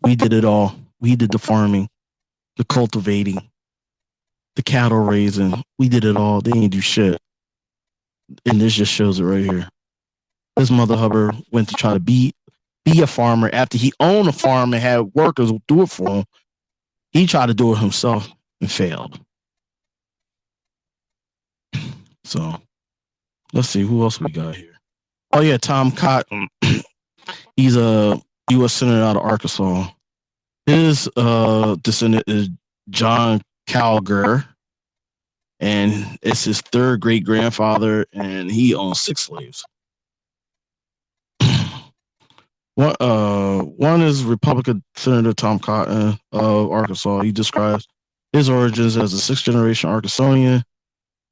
We did it all. We did the farming, the cultivating, the cattle raising. We did it all. They ain't do shit. And this just shows it right here. This mother Hubbard went to try to be a farmer after he owned a farm and had workers do it for him. He tried to do it himself and failed. So let's see who else we got here. Oh yeah, Tom Cotton. He's a U.S. Senator out of Arkansas. His descendant is John Calger, and it's his third great grandfather, and he owns 6 slaves. One is Republican Senator Tom Cotton of Arkansas. He describes his origins as a 6th generation Arkansanian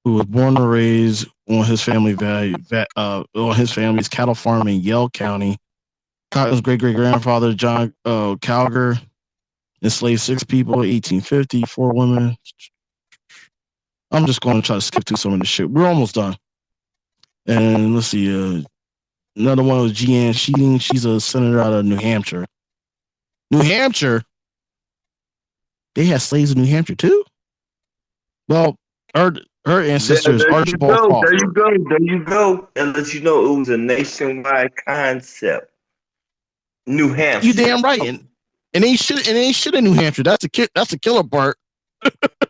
who was born and raised on his family's cattle farm in Yell County. Cotton's great great grandfather, John Calger, enslaved 6 people, 1850, 4 women. I'm just going to try to skip through some of this shit. We're almost done. And let's see. Another one was Jeanne Sheeting. She's a senator out of New Hampshire. New Hampshire? They had slaves in New Hampshire too? Well, her ancestor is Archibald Crawford. There you go. And let you know it was a nationwide concept. New Hampshire. You damn right. And ain't shit in New Hampshire. That's the killer part.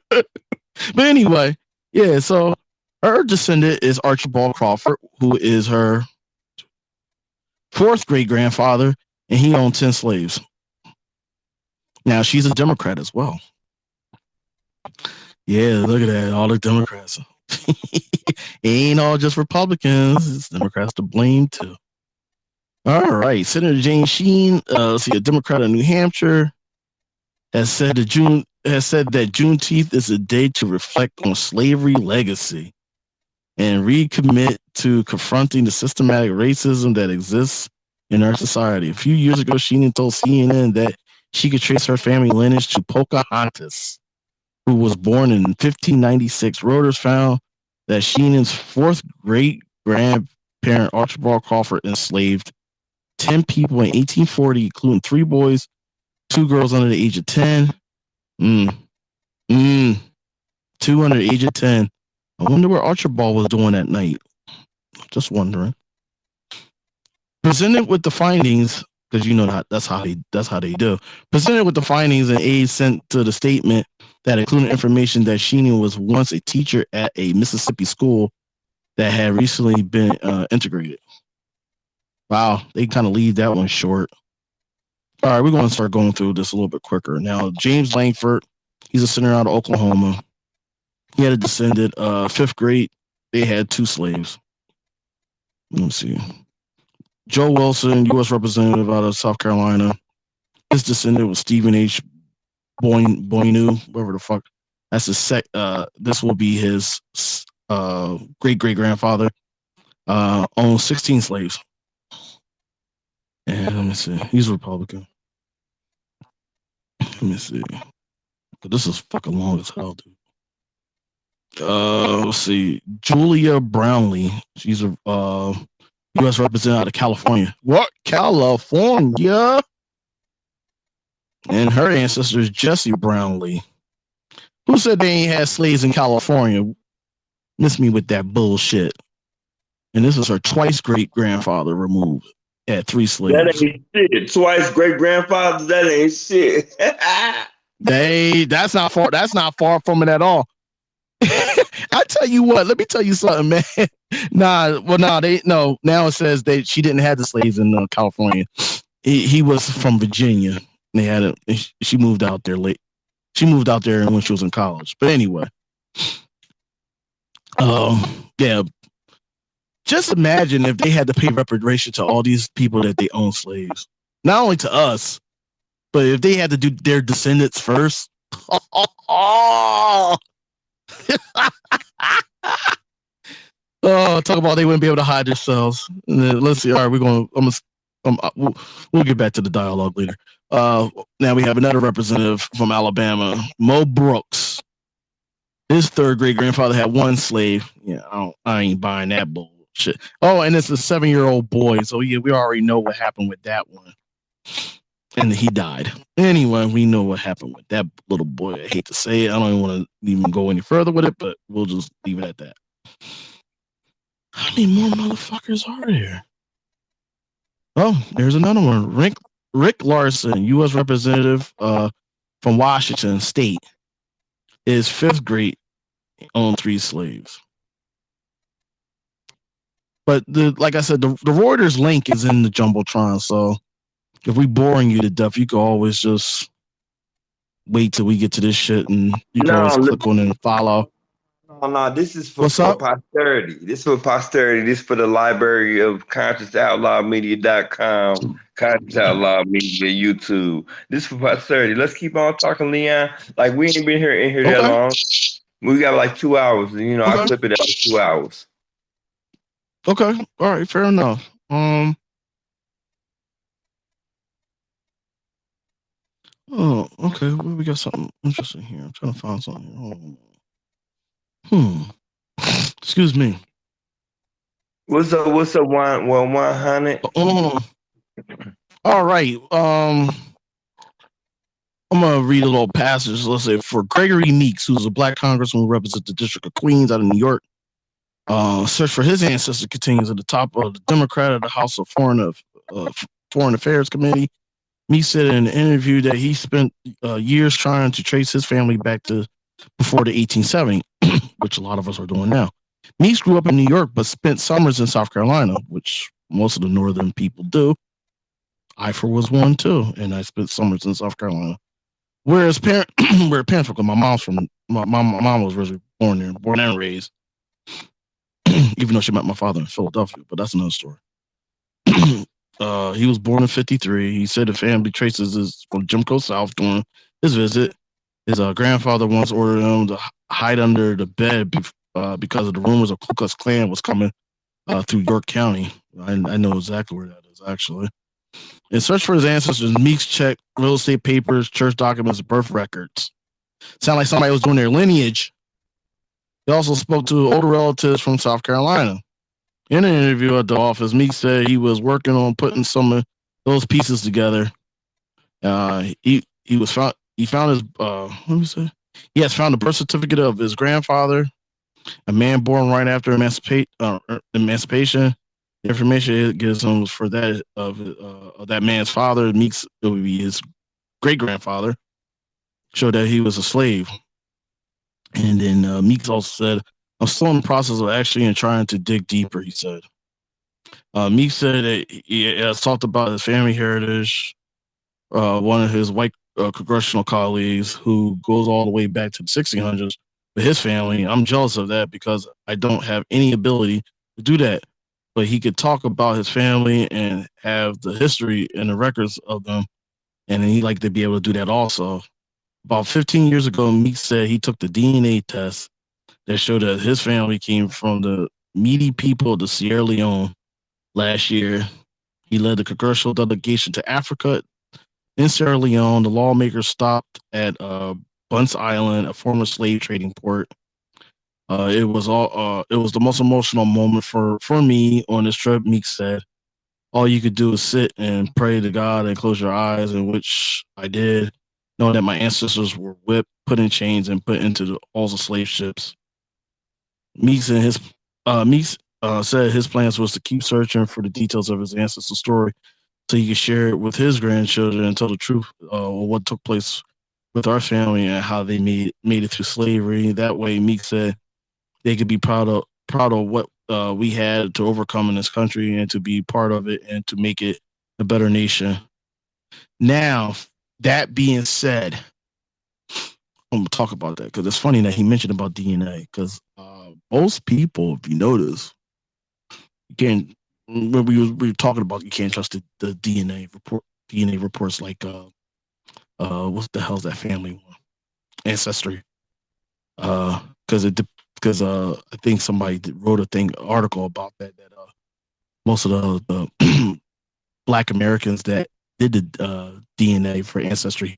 But anyway, yeah, so her descendant is Archibald Crawford, who is her 4th great grandfather, and he owned 10 slaves. Now she's a Democrat as well. Yeah, look at that. All the Democrats. It ain't all just Republicans. It's Democrats to blame too. All right. Senator Jane Sheen, a Democrat of New Hampshire, has said that Juneteenth is a day to reflect on slavery legacy and recommit to confronting the systematic racism that exists in our society. A few years ago, Sheen told CNN that she could trace her family lineage to Pocahontas, who was born in 1596. Reuters found that Sheen's 4th great grandparent, Archibald Crawford, enslaved 10 people in 1840, including 3 boys, 2 girls under the age of 10. 2 under the age of 10. I wonder what Archibald was doing that night. Just wondering. Presented with the findings, because you know that's how they do. Presented with the findings and aids sent to the statement that included information that Sheen was once a teacher at a Mississippi school that had recently been integrated. Wow, they kind of leave that one short. All right, we're going to start going through this a little bit quicker. Now, James Langford, he's a senator out of Oklahoma. He had a descendant, 5th grade. They had 2 slaves. Let me see. Joe Wilson, U.S. representative out of South Carolina. His descendant was Stephen H. Boynu, whatever the fuck. That's this will be his great great grandfather. Owned 16 slaves. And let me see. He's a Republican. Let me see. This is fucking long as hell, dude. Let's see. Julia Brownlee. She's a U.S. representative out of California. What? California? And her ancestor is Jesse Brownlee. Who said they ain't had slaves in California? Miss me with that bullshit. And this is her twice great grandfather removed. Had 3 slaves. That ain't shit. Twice great grandfather. That ain't shit. That's not far from it at all. I tell you what, let me tell you something, man. Now it says that she didn't have the slaves in California. He was from Virginia. They had it. She moved out there late. She moved out there when she was in college. But anyway, yeah. Just imagine if they had to pay reparation to all these people that they own slaves. Not only to us, but if they had to do their descendants first. Oh, talk about they wouldn't be able to hide themselves. Let's see. All right, we'll get back to the dialogue later. Now we have another representative from Alabama, Mo Brooks. His 3rd great grandfather had 1 slave. Yeah, I ain't buying that bullshit. Oh, and it's a 7-year-old boy. So yeah, we already know what happened with that one. And he died. Anyway, we know what happened with that little boy. I hate to say it. I don't even want to even go any further with it, but we'll just leave it at that. How many more motherfuckers are there? Oh, there's another one. Rick Larson, U.S. representative from Washington State, is 5th grade, owned 3 slaves. But like I said, the Reuters link is in the Jumbotron, so if we boring you to death, you can always just wait till we get to this shit and you can always click on it and follow. No, this is for posterity. This is for posterity. This is for the library of ConsciousOutLawMedia.com, Conscious Outlaw Media, YouTube. This is for posterity. Let's keep on talking, Leon. Like, we ain't been in here that long. We got like 2 hours. And, I clip it at 2 hours. Okay. All right. Fair enough. Oh, okay. Well, we got something interesting here. I'm trying to find something here. Hold on. Excuse me. What's up? What's up? 100. Oh, all right. I'm gonna read a little passage. Let's say for Gregory Meeks, who's a black congressman who represents the District of Queens out of New York. Search for his ancestor continues at the top of the Democrat of the House of Foreign Affairs Committee. Meeks said in an interview that he spent years trying to trace his family back to before the 1870s, which a lot of us are doing now. Meeks grew up in New York, but spent summers in South Carolina, which most of the northern people do. I, for was one too, and I spent summers in South Carolina. Where parents were, my mom's from, my mom was originally born there, born and raised, even though she met my father in Philadelphia, but that's another story. He was born in '53. He said the family traces his from Jim Crow South during his visit. His grandfather once ordered him to hide under the bed because of the rumors of Ku Klux Klan was coming through York County. I know exactly where that is, actually. In search for his ancestors, Meeks checked real estate papers, church documents, and birth records. Sound like somebody was doing their lineage. He also spoke to older relatives from South Carolina. In an interview at the office, Meeks said he was working on putting some of those pieces together. He was found. He found his. Let me say. He has found the birth certificate of his grandfather, a man born right after emancipation. The information it gives him was for that of that man's father. Meeks, it would be his great grandfather, showed that he was a slave. And then Meeks also said, "I'm still in the process of actually and trying to dig deeper." He said. Meeks said that he has talked about his family heritage. One of his white congressional colleagues who goes all the way back to the 1600s with his family. I'm jealous of that because I don't have any ability to do that. But he could talk about his family and have the history and the records of them, and he'd like to be able to do that also. About 15 years ago, Meek said he took the DNA test that showed that his family came from the Meaty people of the Sierra Leone. Last year, he led the congressional delegation to Africa. In Sierra Leone, the lawmakers stopped at Bunce Island, a former slave trading port. It was the most emotional moment for me on this trip. Meek said, "All you could do is sit and pray to God and close your eyes," in which I did, knowing that my ancestors were whipped, put in chains, and put into all the slave ships. Meeks and his Meeks said his plans was to keep searching for the details of his ancestors' story so he could share it with his grandchildren and tell the truth of what took place with our family and how they made it through slavery. That way, Meek said they could be proud of what we had to overcome in this country and to be part of it and to make it a better nation. Now, that being said, I'm gonna talk about that because it's funny that he mentioned about DNA because most people, if you notice, you can't. When we were talking about, you can't trust the DNA reports like what the hell's that family one? Ancestry. Because I think somebody wrote a article about that most of the Black Americans that did the DNA for ancestry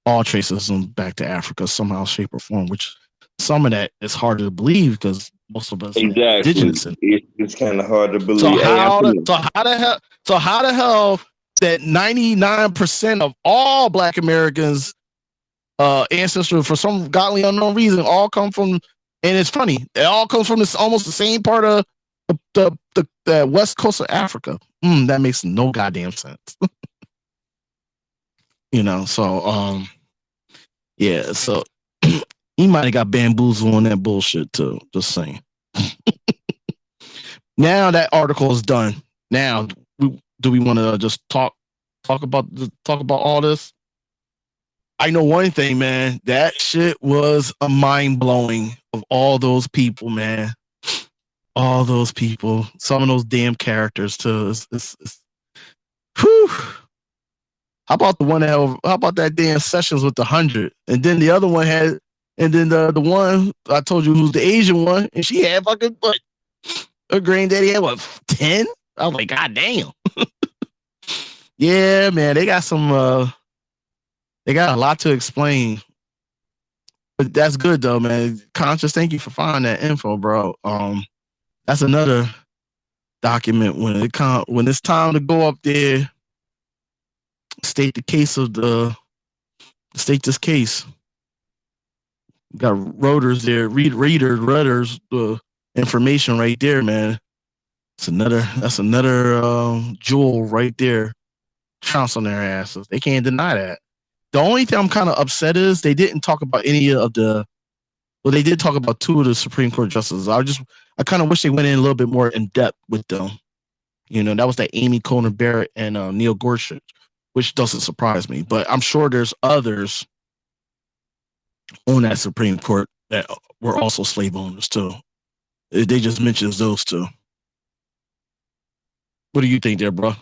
all traces them back to Africa somehow, shape, or form. Which some of that is harder to believe because most of us are Exactly. indigenous. It's kind of hard to So believe. Hey, how the how the hell that 99% of all Black Americans ancestry for some godly unknown reason all come from, and it's funny, it all comes from this almost the same part of the west coast of Africa. That makes no goddamn sense. So yeah, so he might have got bamboozled on that bullshit too. Just saying. Now that article is done. Now, do we want to just talk about all this? I know one thing, man. That shit was a mind blowing of all those people, man. All those people, some of those damn characters too. Whew. How about that damn Sessions with the 100, and then the other one had, and then the one I told you who's the Asian one, and she had fucking what? Her granddaddy had what 10? I was like, God damn. Yeah, man, they got some They got a lot to explain. But that's good though, man. Conscious, thank you for finding that info, bro. That's another document when it's time to go up there, state the case of the state this case. Got rotors there, readers, the information right there, man. That's another jewel right there. Trounce on their asses. They can't deny that. The only thing I'm kind of upset is they didn't talk about any of the. Well, they did talk about two of the Supreme Court justices. I kind of wish they went in a little bit more in depth with them. You know, that was that Amy Coney Barrett and Neil Gorsuch, which doesn't surprise me. But I'm sure there's others on that Supreme Court that were also slave owners too. They just mentions those two. What do you think there, bro?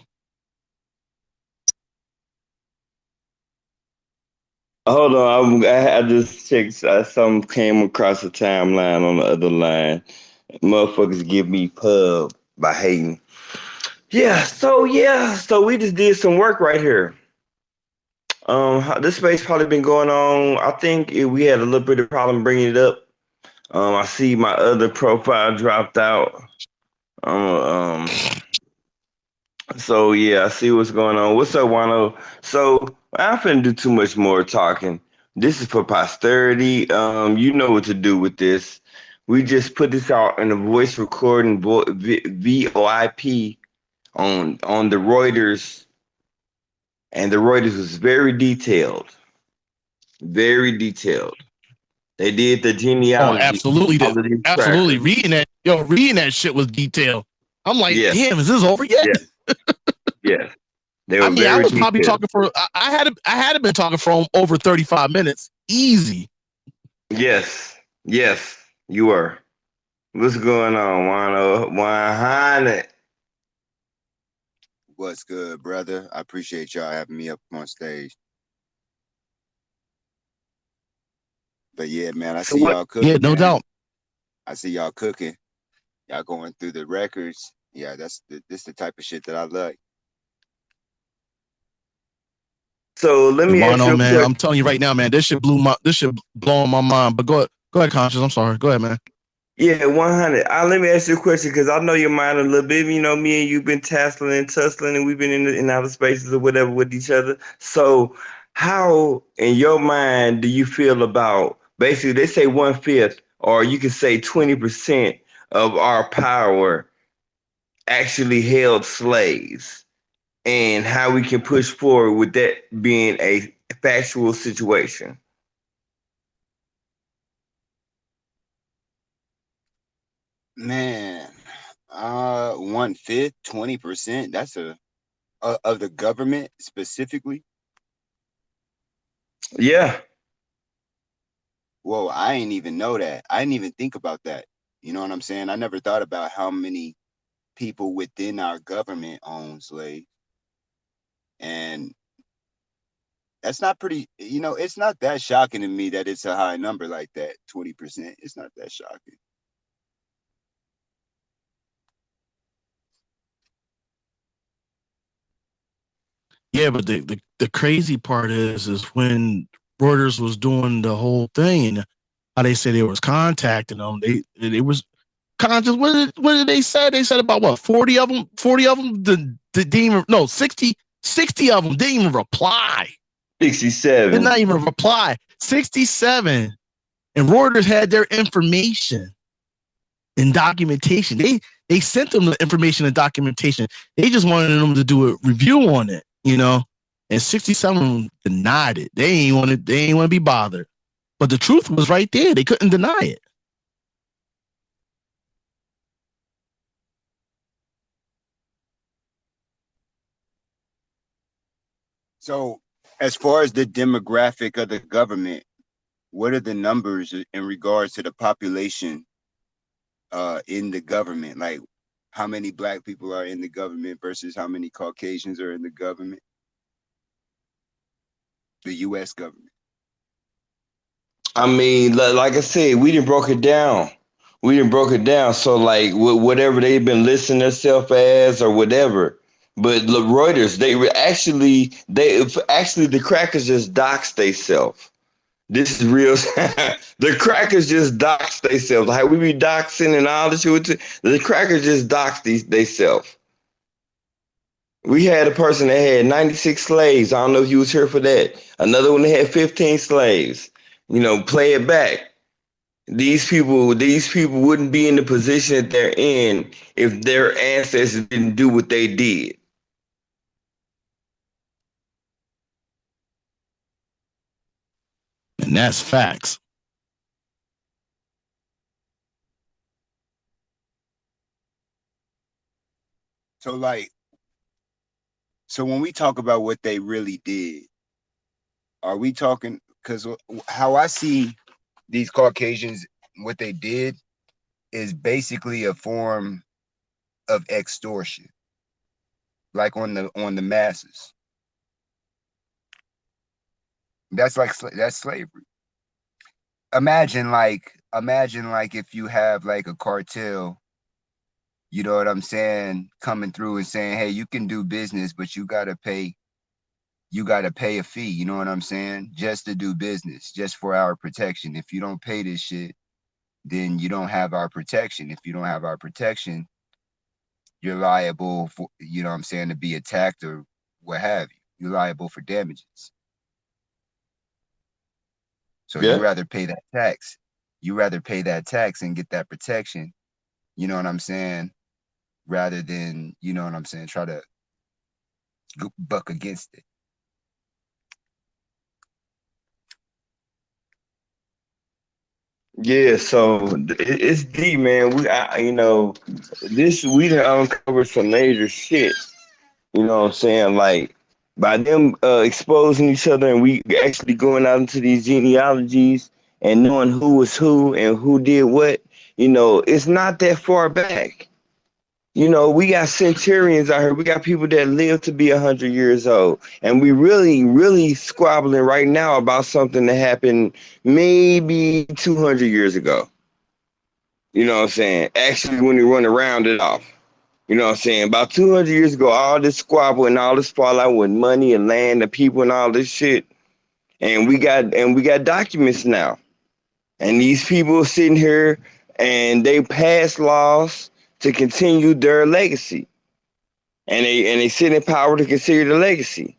Hold on, I just checked. Some came across the timeline on the other line. Motherfuckers give me pub by hating. Yeah, so we just did some work right here. This space probably been going on. I think we had a little bit of problem bringing it up. I see my other profile dropped out. So yeah, I see what's going on. What's up, Wano? So I'm finna do too much more talking. This is for posterity. You know what to do with this. We just put this out in a voice recording, VOIP on the Reuters, and the Reuters was very detailed. Very detailed. They did the genealogy. Oh, absolutely. Reading that shit was detailed. I'm like, damn, is this over yet? Yes. I mean, I was probably talking for. I had been talking for over 35 minutes, easy. Yes, you were. What's going on, Wano? 100. What's good, brother? I appreciate y'all having me up on stage. But yeah, man, I see y'all cooking. Yeah, no doubt. I see y'all cooking. Y'all going through the records. Yeah, this the type of shit that I like. So let me ask you, man. I'm telling you right now, man. This shit blowing my mind. But go ahead, Conscious. I'm sorry. Go ahead, man. Yeah, 100. Let me ask you a question because I know your mind a little bit. You know, me and you've been tussling, and we've been in outer spaces or whatever with each other. So, how in your mind do you feel about basically? They say 1/5, or you can say 20% of our power actually held slaves, and how we can push forward with that being a factual situation. Man, 1/5, 20%. That's of the government specifically. Yeah. Whoa, I ain't even know that. I didn't even think about that. You know what I'm saying? I never thought about how many people within our government own slaves. And that's not pretty, it's not that shocking to me that it's a high number like that, 20%. It's not that shocking. Yeah, but the crazy part is when Reuters was doing the whole thing, how they said they was contacting them. They was conscious. What did they say? They said about what 40 of them. 40 of them. The demon. No, 60 of them didn't even reply. 67. Did not even reply. 67, and Reuters had their information and documentation. They sent them the information and documentation. They just wanted them to do a review on it, And 67 denied it. They ain't want to be bothered. But the truth was right there. They couldn't deny it. So, as far as the demographic of the government, what are the numbers in regards to the population in the government? Like, how many Black people are in the government versus how many Caucasians are in the government? The U.S. government. I mean, like I said, we didn't broke it down. So like whatever they've been listing themselves as or whatever, But look, Reuters, they actually the crackers just doxed themselves. This is real. The crackers just doxed themselves. Like we be doxing and all this shit. The crackers just doxed themselves. We had a person that had 96 slaves. I don't know if you was here for that. Another one that had 15 slaves. Play it back. These people wouldn't be in the position that they're in if their ancestors didn't do what they did. And that's facts. So like, so when we talk about what they really did, are we talking? Because how I see these Caucasians, what they did is basically a form of extortion, like on the masses. That's slavery. Imagine like if you have like a cartel, you know what I'm saying, coming through and saying, hey, you can do business, but you gotta pay a fee, you know what I'm saying? Just to do business, just for our protection. If you don't pay this shit, then you don't have our protection. If you don't have our protection, you're liable for, you know what I'm saying, to be attacked or what have you. You're liable for damages. So you Yeah. rather pay that tax. You rather pay that tax and get that protection, you know what I'm saying, rather than, you know what I'm saying, try to buck against it. Yeah, so it's deep, man. We done uncovered some major shit. You know what I'm saying? Like by them exposing each other, and we actually going out into these genealogies and knowing who was who and who did what. It's not that far back. We got centurions out here. We got people that live to be 100 years old, and we really, really squabbling right now about something that happened maybe 200 years ago. You know what I'm saying? Actually, when you run around it off. You know what I'm saying? About 200 years ago, all this squabble and all this fallout with money and land and people and all this shit, and we got documents now. And these people sitting here and they pass laws to continue their legacy, and they sit in power to consider the legacy.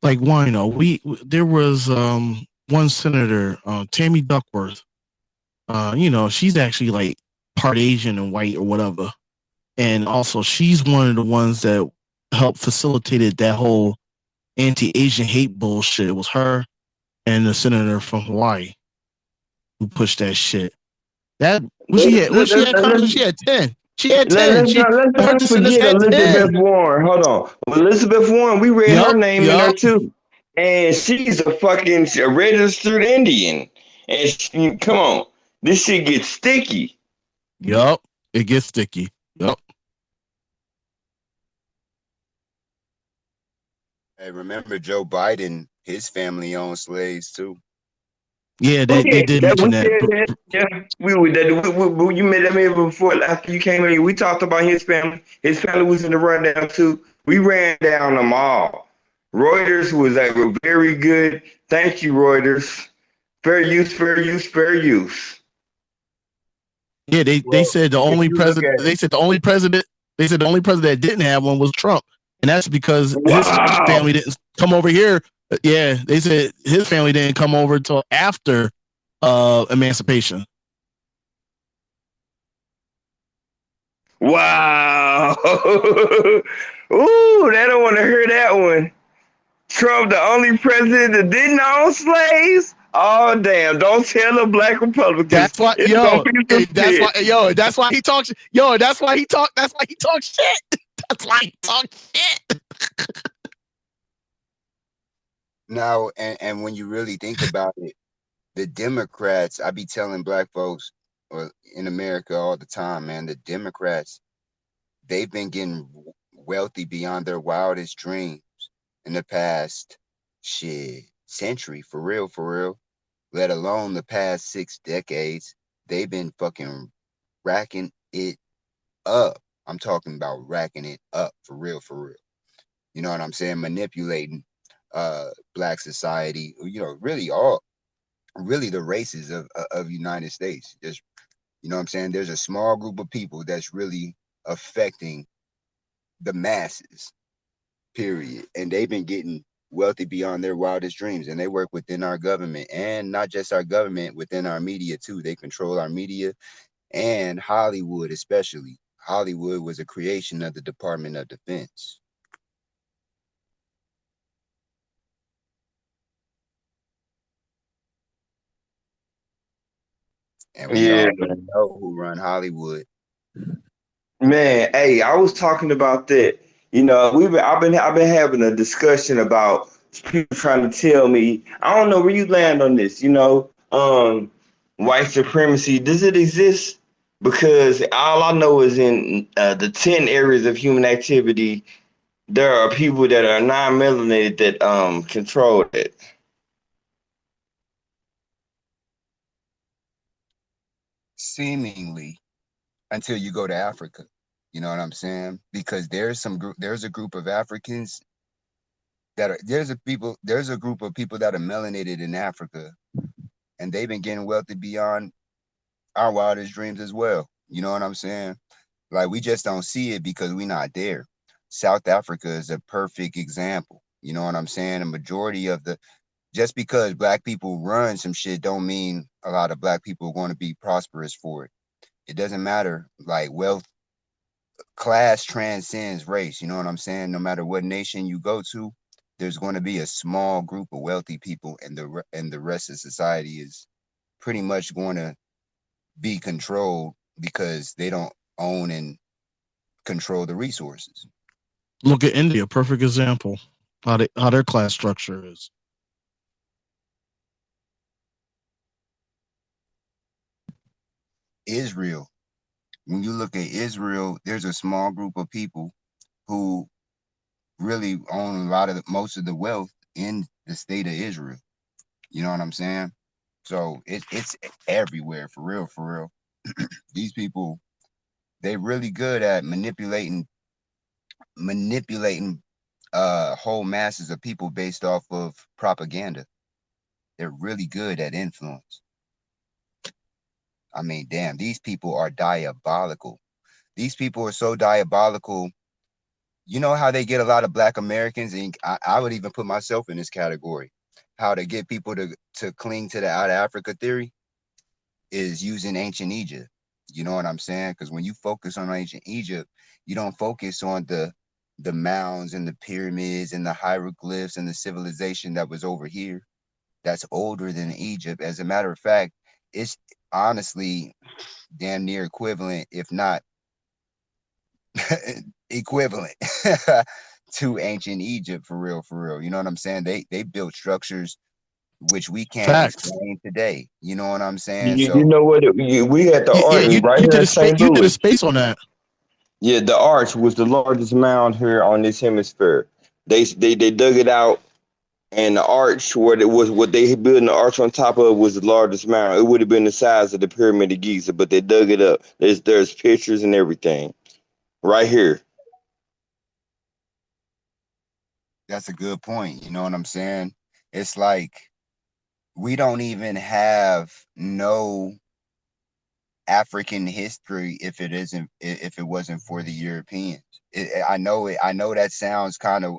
Like Wino, there was one senator, Tammy Duckworth. She's actually like part Asian and white or whatever, and also she's one of the ones that helped facilitated that whole anti-Asian hate bullshit. It was her and the senator from Hawaii who pushed that shit. That when Let, she had when let, she let, had let, Congress, let's she had 10. She had let, 10. let's not let's Her not descendants forget had Elizabeth 10. Warren. Hold on, Elizabeth Warren. We read her Yup, name in there yup, too, and she's a registered Indian. And come on, this shit gets sticky. yup. It gets sticky. Yup. Hey, remember Joe Biden, his family owned slaves too. Yeah, Oh they yeah, did that mention we that. said that. Yeah, we would. You made that maybe before after you came in. We talked about his family. His family was in the rundown too. We ran down them all. Reuters was like very good. Thank you, Reuters. Fair use, fair use, fair use. Yeah, they Well, said the if only you look president. at it, They said the only president that didn't have one was Trump, and that's because his Wow. family didn't come over here. Yeah, they said his family didn't come over until after emancipation. Wow. Ooh, they don't want to hear that one. Trump, the only president that didn't own slaves? Oh, damn. Don't tell the black Republicans. That's why, It's going to be some that's why, shit. that's why he talks. That's why he talks shit. That's why he talks shit. now, and when you really think about it, the Democrats, I be telling black folks or in America all the time, man, the Democrats, they've been getting wealthy beyond their wildest dreams in the past shit century, for real, for real. let alone the past 6 decades. They've been fucking racking it up. I'm talking about racking it up for real, for real. You know what I'm saying? Manipulating black society, really the races of United States. Just, you know what I'm saying? There's a small group of people that's really affecting the masses, period. And they've been getting wealthy beyond their wildest dreams. And they work within our government, and not just our government, within our media too. They control our media and Hollywood, especially. Hollywood was a creation of the Department of Defense. And we Yeah, already know who run Hollywood. man. Hey, I was talking about that. You know, I've been having a discussion about people trying to tell me. I don't know where you land on this. You know, white supremacy. Does it exist? Because all I know is in the 10 areas of human activity, there are people that are non-melanated that control it. Seemingly, until you go to Africa. You know what I'm saying? Because there's a group of Africans there's a group of people that are melanated in Africa, and they've been getting wealthy beyond our wildest dreams as well. You know what I'm saying? Like, we just don't see it because we're not there. South Africa is a perfect example. You know what I'm saying? A majority of the just because black people run some shit don't mean a lot of black people are going to be prosperous for it. It doesn't matter. Like, wealth, class transcends race. You know what I'm saying? No matter what nation you go to, there's going to be a small group of wealthy people, and the rest of society is pretty much going to be controlled because they don't own and control the resources. Look at India, perfect example how their class structure is. Israel, when you look at Israel, there's a small group of people who really own most of the wealth in the state of Israel. You know what I'm saying? So it's everywhere, for real, for real. These people, they really good at manipulating whole masses of people based off of propaganda. They're really good at influence. I mean, damn, these people are diabolical. These people are so diabolical. You know how they get a lot of black Americans, and I would even put myself in this category. How to get people to cling to the out of Africa theory is using ancient Egypt. You know what I'm saying? Because when you focus on ancient Egypt, you don't focus on the mounds and the pyramids and the hieroglyphs and the civilization that was over here that's older than Egypt. As a matter of fact, it's honestly damn near equivalent, if not equivalent to ancient Egypt, for real, for real. You know what I'm saying? They built structures which we can't Facts. explain today. You know what I'm saying? You So know what? We had the Yeah, art right you here did in a space. St. You did a Louis. space on that. Yeah, the arch was the largest mound here on this hemisphere. They dug it out, and the arch where it was what they built the arch on top of was the largest mound. It would have been the size of the Pyramid of Giza, but they dug it up. There's pictures and everything right here. that's a good point. You know what I'm saying? It's like we don't even have no African history if it wasn't for the Europeans. I know it. I know that sounds kind of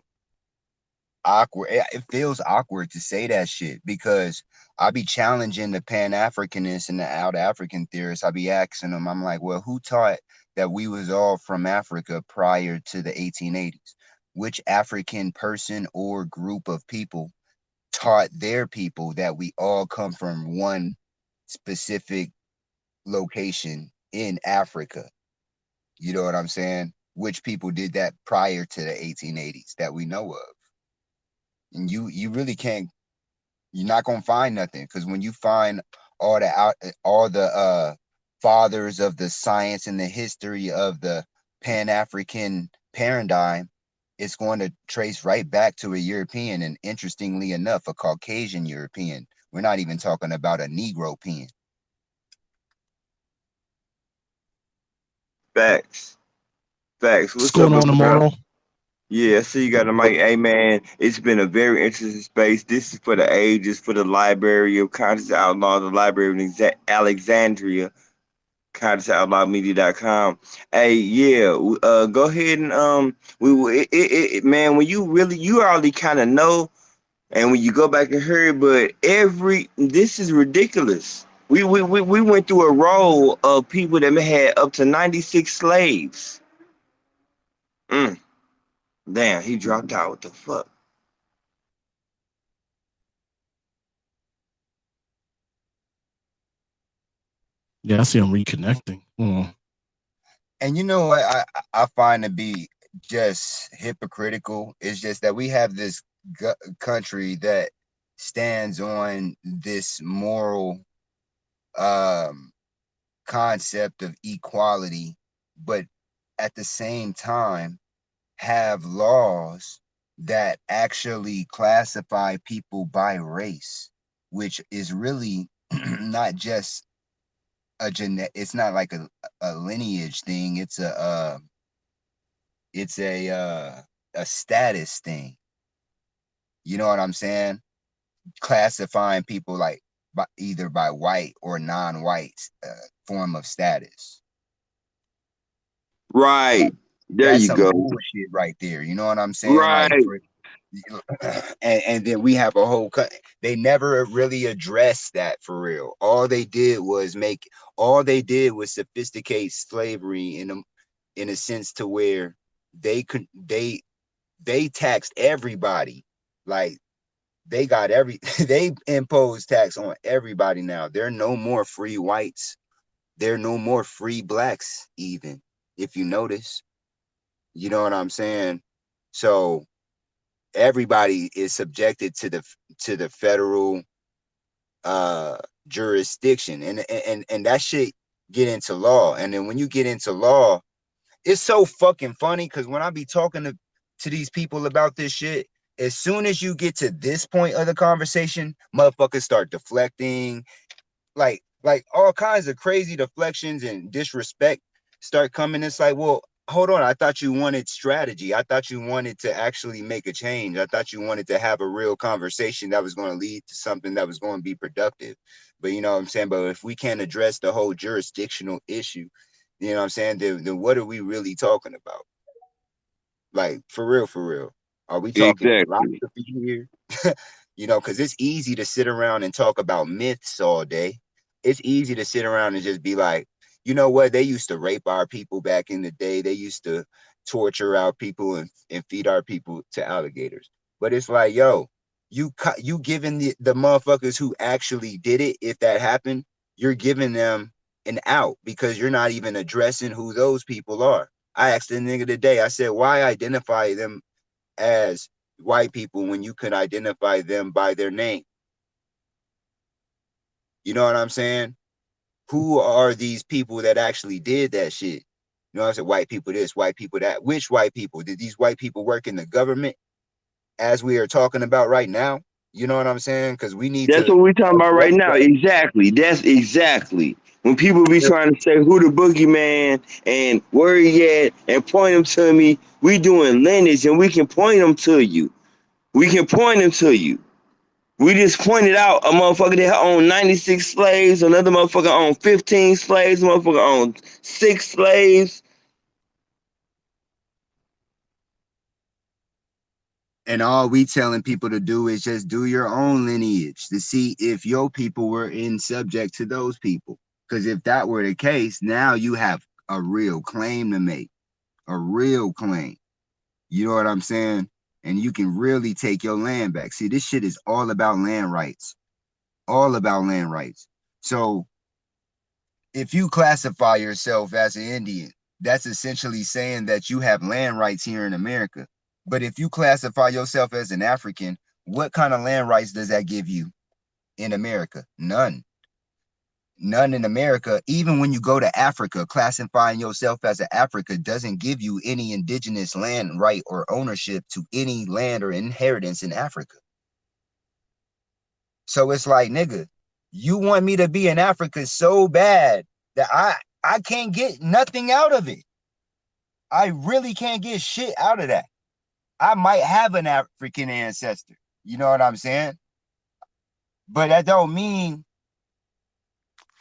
awkward. It feels awkward to say that shit because I be challenging the Pan Africanists and the out African theorists. I be asking them, I'm like, well, who taught that we was all from Africa prior to the 1880s? Which African person or group of people taught their people that we all come from one specific location in Africa? You know what I'm saying? Which people did that prior to the 1880s that we know of? And you really can't, you're not gonna find nothing, because when you find all the fathers of the science and the history of the Pan-African paradigm, it's going to trace right back to a European, and interestingly enough, a Caucasian European, We're not even talking about a Negro pen. Facts. Facts. What's What's up, going on, bro? Immortal? Yeah, I see you got a mic. Hey, man, it's been a very interesting space. This is for the ages, for the Library of Conscious Outlaw, the Library of Alexandria, consciousoutlaw.media.com. Hey, yeah, go ahead and man, when you already kind of know, and when you go back and hear it, but this is ridiculous. We went through a roll of people that had up to 96 slaves. Mm, damn, he dropped out. What the fuck? Yeah, I see him reconnecting. And you know what I find to be just hypocritical is just that we have this country that stands on this moral concept of equality, but at the same time have laws that actually classify people by race, which is really not just it's not like a lineage thing. It's a status thing. You know what I'm saying? Classifying people like either by white or non-white form of status. Right. There That's you some go. bullshit right there. You know what I'm saying? Like, Right. and then we have a whole they never really addressed that for real. All they did was sophisticate slavery in a sense to where they could they taxed everybody. Like they got they imposed tax on everybody now. There are no more free whites. There are no more free blacks, even if you notice. You know what I'm saying? So everybody is subjected to the federal jurisdiction, and that shit get into law. And then when you get into law, it's so fucking funny because when I be talking to these people about this shit, as soon as you get to this point of the conversation, motherfuckers start deflecting, like all kinds of crazy deflections and disrespect start coming. It's like, well, hold on. I thought you wanted strategy. I thought you wanted to actually make a change. I thought you wanted to have a real conversation that was going to lead to something that was going to be productive. But you know what I'm saying? But if we can't address the whole jurisdictional issue, you know what I'm saying? Then what are we really talking about? Like for real, for real. Are we talking Exactly. philosophy here? You know, because it's easy to sit around and talk about myths all day. It's easy to sit around and just be like, you know what? They used to rape our people back in the day. They used to torture our people and feed our people to alligators. But it's like, yo, you giving the motherfuckers who actually did it, if that happened, you're giving them an out because you're not even addressing who those people are. I asked the nigga today, I said, why identify them as white people when you could identify them by their name? You know what I'm saying? Who are these people that actually did that shit? You know what I'm saying? White people this, white people that. Which white people? Did these white people work in the government as we are talking about right now? You know what I'm saying? Because we need That's to what we're talking about right address now. that. Exactly. That's exactly. When people be trying to say who the boogeyman and where he at and point them to me, we doing lineage and we can point them to you. We can point them to you. We just pointed out a motherfucker that owned 96 slaves, another motherfucker owned 15 slaves, a motherfucker owned 6 slaves. And all we telling people to do is just do your own lineage to see if your people were in subject to those people. Because if that were the case, now you have a real claim to make, a real claim. You know what I'm saying? And you can really take your land back. See, this shit is all about land rights, all about land rights. So if you classify yourself as an Indian, that's essentially saying that you have land rights here in America. But if you classify yourself as an African, what kind of land rights does that give you in America? None. None in America. Even when you go to Africa, classifying yourself as an Africa doesn't give you any indigenous land right or ownership to any land or inheritance in Africa. So it's like, nigga, you want me to be in Africa so bad that I can't get nothing out of it. I really can't get shit out of that. I might have an African ancestor. You know what I'm saying? But that don't mean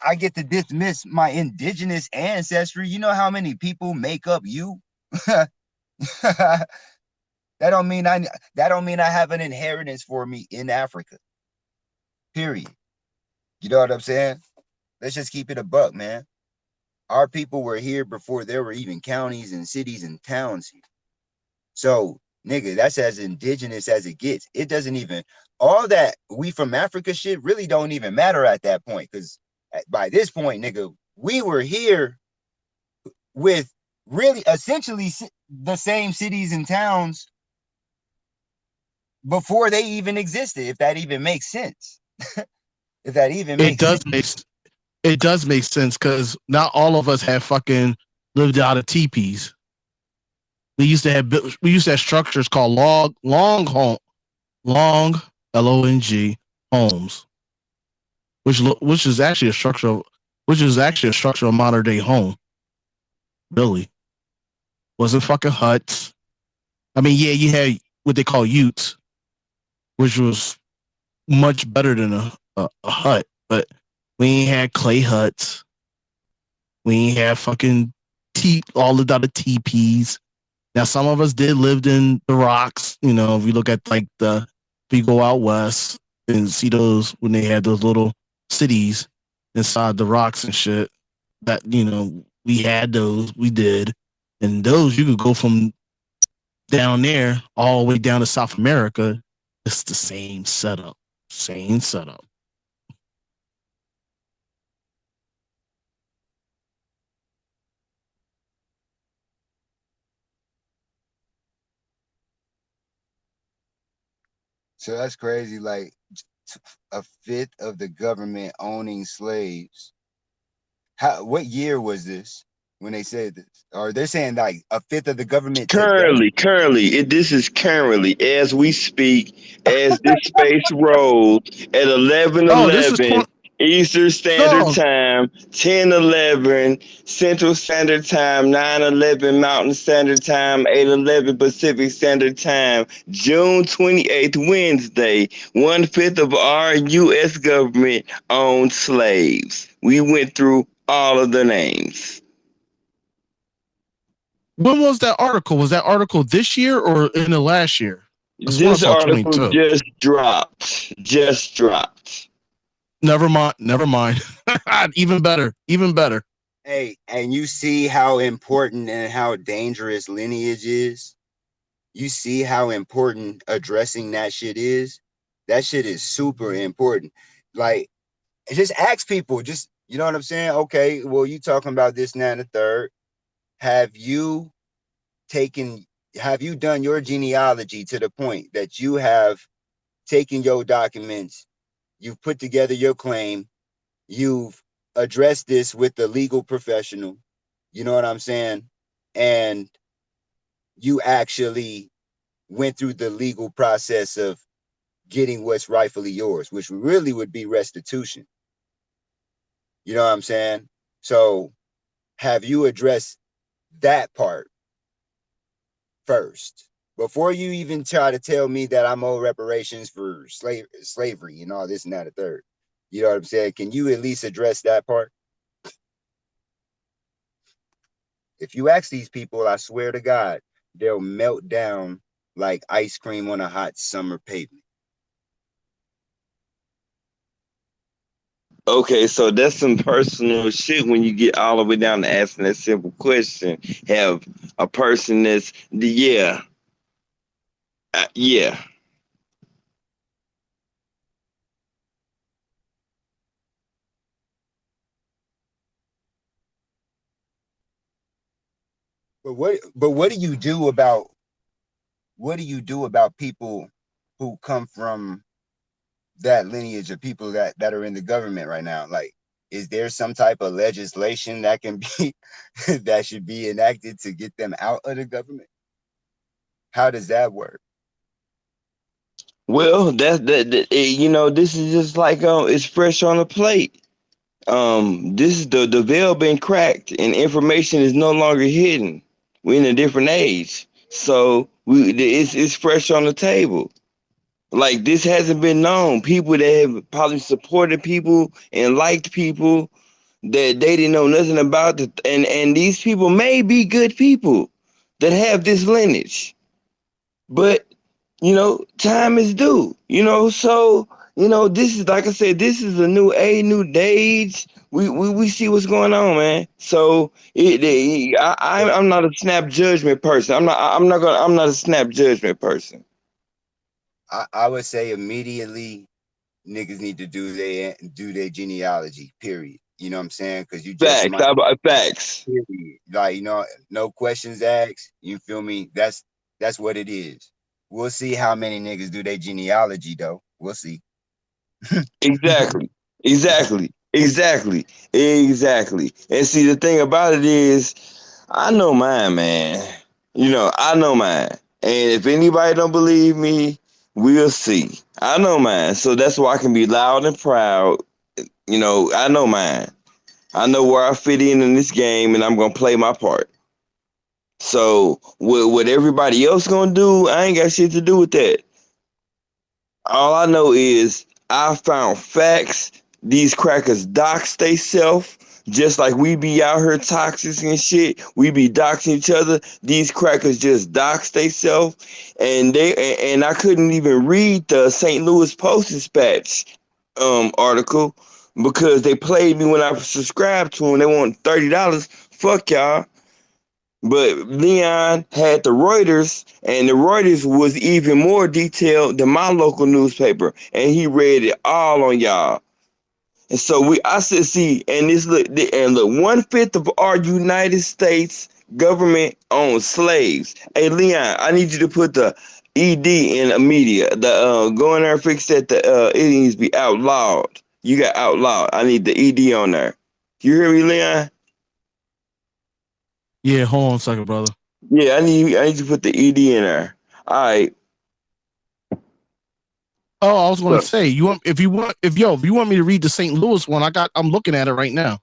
I get to dismiss my indigenous ancestry. You know how many people make up you? that don't mean I have an inheritance for me in Africa. Period. You know what I'm saying? Let's just keep it a buck, man. Our people were here before there were even counties and cities and towns here. So, nigga, that's as indigenous as it gets. It doesn't even, all that we from Africa shit really don't even matter at that point. Because by this point, nigga, we were here with really essentially the same cities and towns before they even existed, if that even makes sense. If that even It makes does sense. make it does make sense because not all of us have fucking lived out of teepees. We used to have structures called long LONG homes, which is actually a structure of modern day home. Really, wasn't fucking huts. I mean, yeah, you had what they call utes, which was much better than a hut, but we ain't had clay huts. We ain't had fucking all lived out of teepees. Now, some of us did lived in the rocks. You know, if you look at like if you go out west and see those when they had those little cities inside the rocks and shit. That we had those, we did, and those you could go from down there all the way down to South America. It's the same setup, same setup. So that's crazy. Like a fifth of the government owning slaves. What year was this when they said this? Or they're saying like a fifth of the government today? This is currently as we speak, as this space rolls at eleven Oh, this is eleven Eastern Standard no, Time, 10:11 Central Standard Time, 9:11 Mountain Standard Time, 8:11 Pacific Standard Time, June 28th, Wednesday. One-fifth of our U.S. government owned slaves. We went through all of the names. when was that article? Was that article this year or in the last year? I swear I This saw article 22. just dropped. Just dropped. Never mind. Never mind. Even better. Even better. Hey, and you see how important and how dangerous lineage is? You see how important addressing that shit is? That shit is super important. Like, just ask people, just, you know what I'm saying? Okay, well, you talking about this, now, and the third. Have you taken, have you done your genealogy to the point that you have taken your documents, you've put together your claim, you've addressed this with the legal professional, you know what I'm saying? And you actually went through the legal process of getting what's rightfully yours, which really would be restitution. You know what I'm saying? So have you addressed that part first before you even try to tell me that I'm owed reparations for slavery and all this and that, the third? You know what I'm saying? Can you at least address that part? If you ask these people, I swear to God, they'll melt down like ice cream on a hot summer pavement. Okay, so that's some personal shit when you get all the way down to asking that simple question. Have a person that's, yeah, yeah. But what do you do about people who come from that lineage of people that are in the government right now? Like, is there some type of legislation that can be that should be enacted to get them out of the government? How does that work? Well, you know, this is just like it's fresh on the plate. This is the veil been cracked and information is no longer hidden. We're in a different age, so it's fresh on the table. Like this hasn't been known. People that have probably supported people and liked people that they didn't know nothing about, and these people may be good people that have this lineage, but you know, time is due. You know, so you know, this is like I said, this is a new age. We see what's going on, man. So I'm not a snap judgment person. I'm not a snap judgment person. I would say immediately niggas need to do their genealogy, period. You know what I'm saying? Because you just Facts. might, Facts. period. Like, you know, no questions asked. You feel me? That's what it is. We'll see how many niggas do their genealogy though. We'll see. Exactly. Exactly. Exactly. Exactly. And see, the thing about it is, I know mine, man. You know, I know mine. And if anybody don't believe me, we'll see. I know mine. So that's why I can be loud and proud. You know, I know mine. I know where I fit in this game, and I'm gonna play my part. So what everybody else gonna do, I ain't got shit to do with that. All I know is I found facts. These crackers dox they self. Just like we be out here toxic and shit, we be doxing each other. These crackers just dox they self, and I couldn't even read the St. Louis Post Dispatch article because they played me when I subscribed to them. They want $30. Fuck y'all. But Leon had the Reuters, and the Reuters was even more detailed than my local newspaper, and he read it all on y'all. And so I said, see, and look, 1/5 of our United States government owns slaves. Hey, Leon, I need you to put the ED in the media. Go in there and fix that. It needs to be outlawed. You got outlawed. I need the ED on there. You hear me, Leon? Yeah, hold on a second, brother. Yeah, I need you to put the ED in there. All right. Oh, I was going So, to say, if you want me to read the St. Louis one, I'm looking at it right now.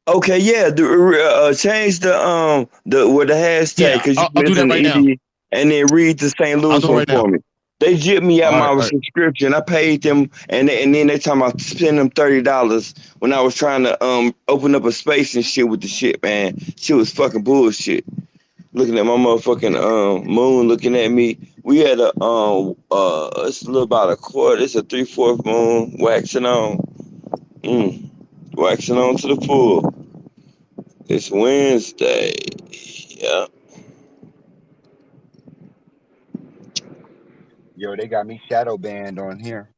okay, yeah. Change the with the hashtag Yeah, because you I'll do missing that the right now. ED, and then read the St. I'll Louis do it one right now. for me. They jipped me out All right, my all right. subscription. I paid them, and then they talking about spending them $30 when I was trying to open up a space and shit with the shit, man. Shit was fucking bullshit. Looking at my motherfucking moon, looking at me. We had it's a little about a quarter. It's a 3/4 moon waxing on, waxing on to the full. It's Wednesday. Yeah. Yo, they got me shadow banned on here.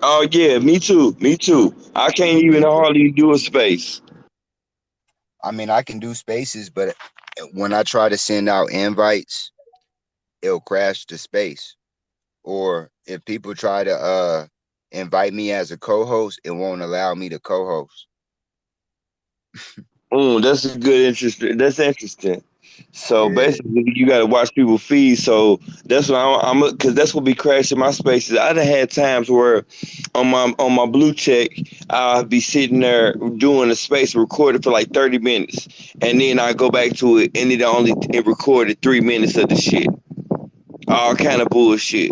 Oh yeah, me too. Me too. I can't even hardly do a space. I mean, I can do spaces, but when I try to send out invites, it'll crash the space. Or if people try to invite me as a co-host, it won't allow me to co-host. That's a good interest. That's interesting. So Yeah. basically, you got to watch people feed. So that's what I'm because that's what be crashing my spaces. I done had times where on my blue check, I'll be sitting there doing a space recorded for like 30 minutes, and then I go back to it, and it recorded 3 minutes of the shit. All kind of bullshit.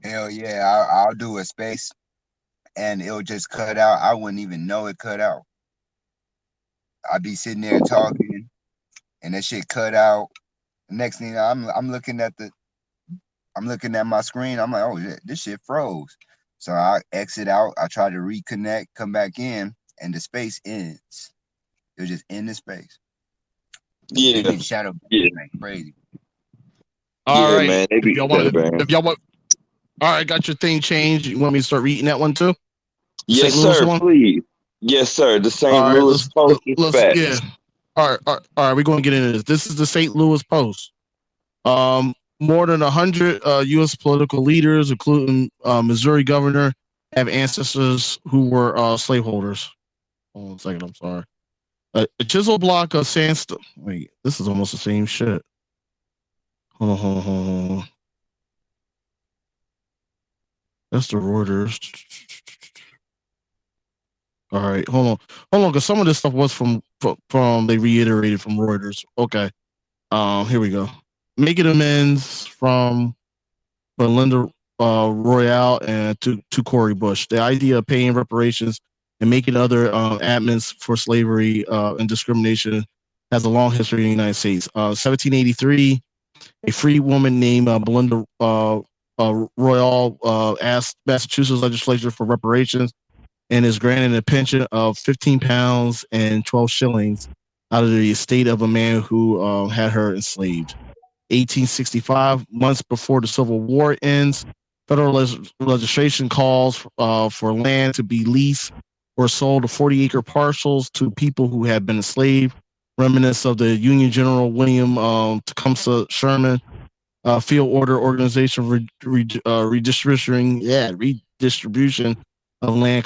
Hell yeah, I'll do a space and it'll just cut out. I wouldn't even know it cut out. I'd be sitting there talking and that shit cut out. Next thing I'm looking at my screen. I'm like, oh this shit froze. So I exit out. I try to reconnect, come back in, and the space ends. It was just in the space. They Yeah, get shadow yeah, banned like crazy. All yeah, right. man. They If be y'all want better, to, man. if y'all want, all right, got your thing changed. You want me to start reading that one too? The Yes, St. Louis sir. one. Please. Yes, sir. The St. All right, Louis Post let's Dispatch. yeah. All right. We're going to get into this. This is the St. Louis Post. More than 100 U.S. political leaders, including Missouri governor, have ancestors who were slaveholders. Hold on a second. I'm sorry. A chisel block of sandstone. Wait, this is almost the same shit. Hold on. That's the Reuters. All right, hold on, because some of this stuff was from they reiterated from Reuters. Okay, here we go. Making amends from Belinda Royale and to Corey Bush. The idea of paying reparations and making other amends for slavery and discrimination has a long history in the United States. 1783, a free woman named Belinda Royale asked Massachusetts legislature for reparations and is granted a pension of £15 and 12 shillings out of the estate of a man who had her enslaved. 1865, months before the Civil War ends, federal legislation calls for land to be leased or sold to 40-acre parcels to people who had been enslaved, reminiscent of the Union General William Tecumseh Sherman field order organization redistribution of land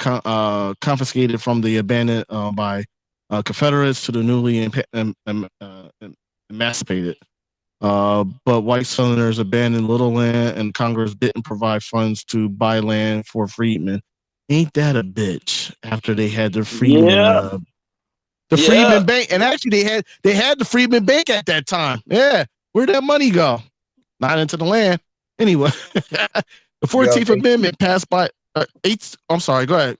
confiscated from the abandoned by Confederates to the newly emancipated. But white Southerners abandoned little land, and Congress didn't provide funds to buy land for freedmen. Ain't that a bitch? After they had their freedmen, the Freedmen Bank, and actually they had the Freedmen Bank at that time. Yeah, where'd that money go? Not into the land. Anyway, the 14th Amendment passed by I'm sorry. Go ahead.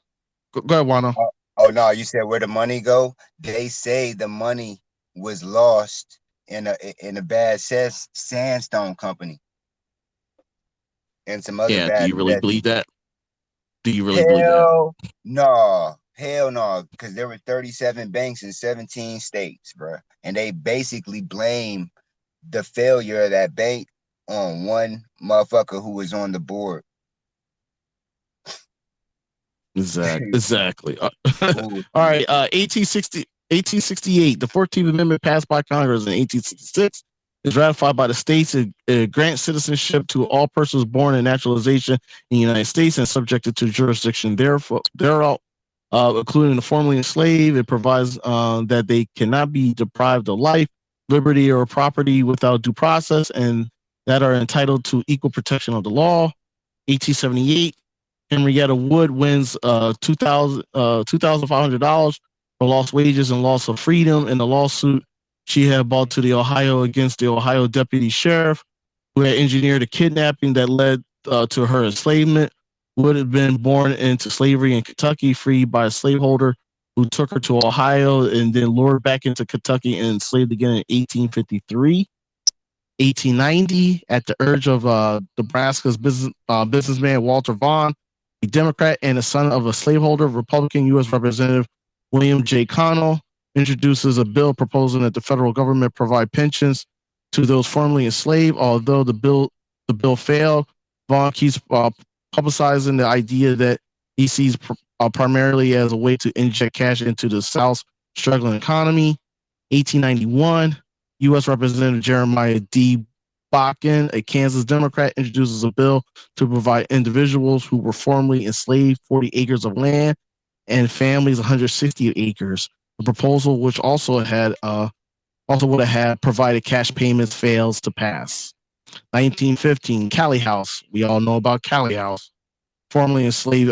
Go ahead, Wano. Oh no, you said where the money go? They say the money was lost in a bad sandstone company and some other bad. Do you really believe that? Do you really believe that? Hell no, because there were 37 banks in 17 states, bro, and they basically blame the failure of that bank on one motherfucker who was on the board. Exactly. All right. 1868, the 14th Amendment passed by Congress in 1866 is ratified by the states. It grants citizenship to all persons born in naturalization in the United States and subjected to jurisdiction thereof, including the formerly enslaved. It provides that they cannot be deprived of life, liberty, or property without due process, and that are entitled to equal protection of the law. 1878, Henrietta Wood wins $2,500 for lost wages and loss of freedom in the lawsuit she had brought to the Ohio against the Ohio deputy sheriff, who had engineered a kidnapping that led to her enslavement. Wood had been born into slavery in Kentucky, freed by a slaveholder who took her to Ohio and then lured back into Kentucky and enslaved again in 1853. 1890, at the urge of Nebraska's businessman Walter Vaughn, a Democrat and a son of a slaveholder, Republican U.S. Representative William J. Connell introduces a bill proposing that the federal government provide pensions to those formerly enslaved. Although the bill failed, Vaughn keeps publicizing the idea that he sees primarily as a way to inject cash into the South's struggling economy. 1891, U.S. Representative Jeremiah D. Bakken, a Kansas Democrat, introduces a bill to provide individuals who were formerly enslaved 40 acres of land and families 160 acres. A proposal which also would have had provided cash payments fails to pass. 1915, Callie House. We all know about Callie House, formerly enslaved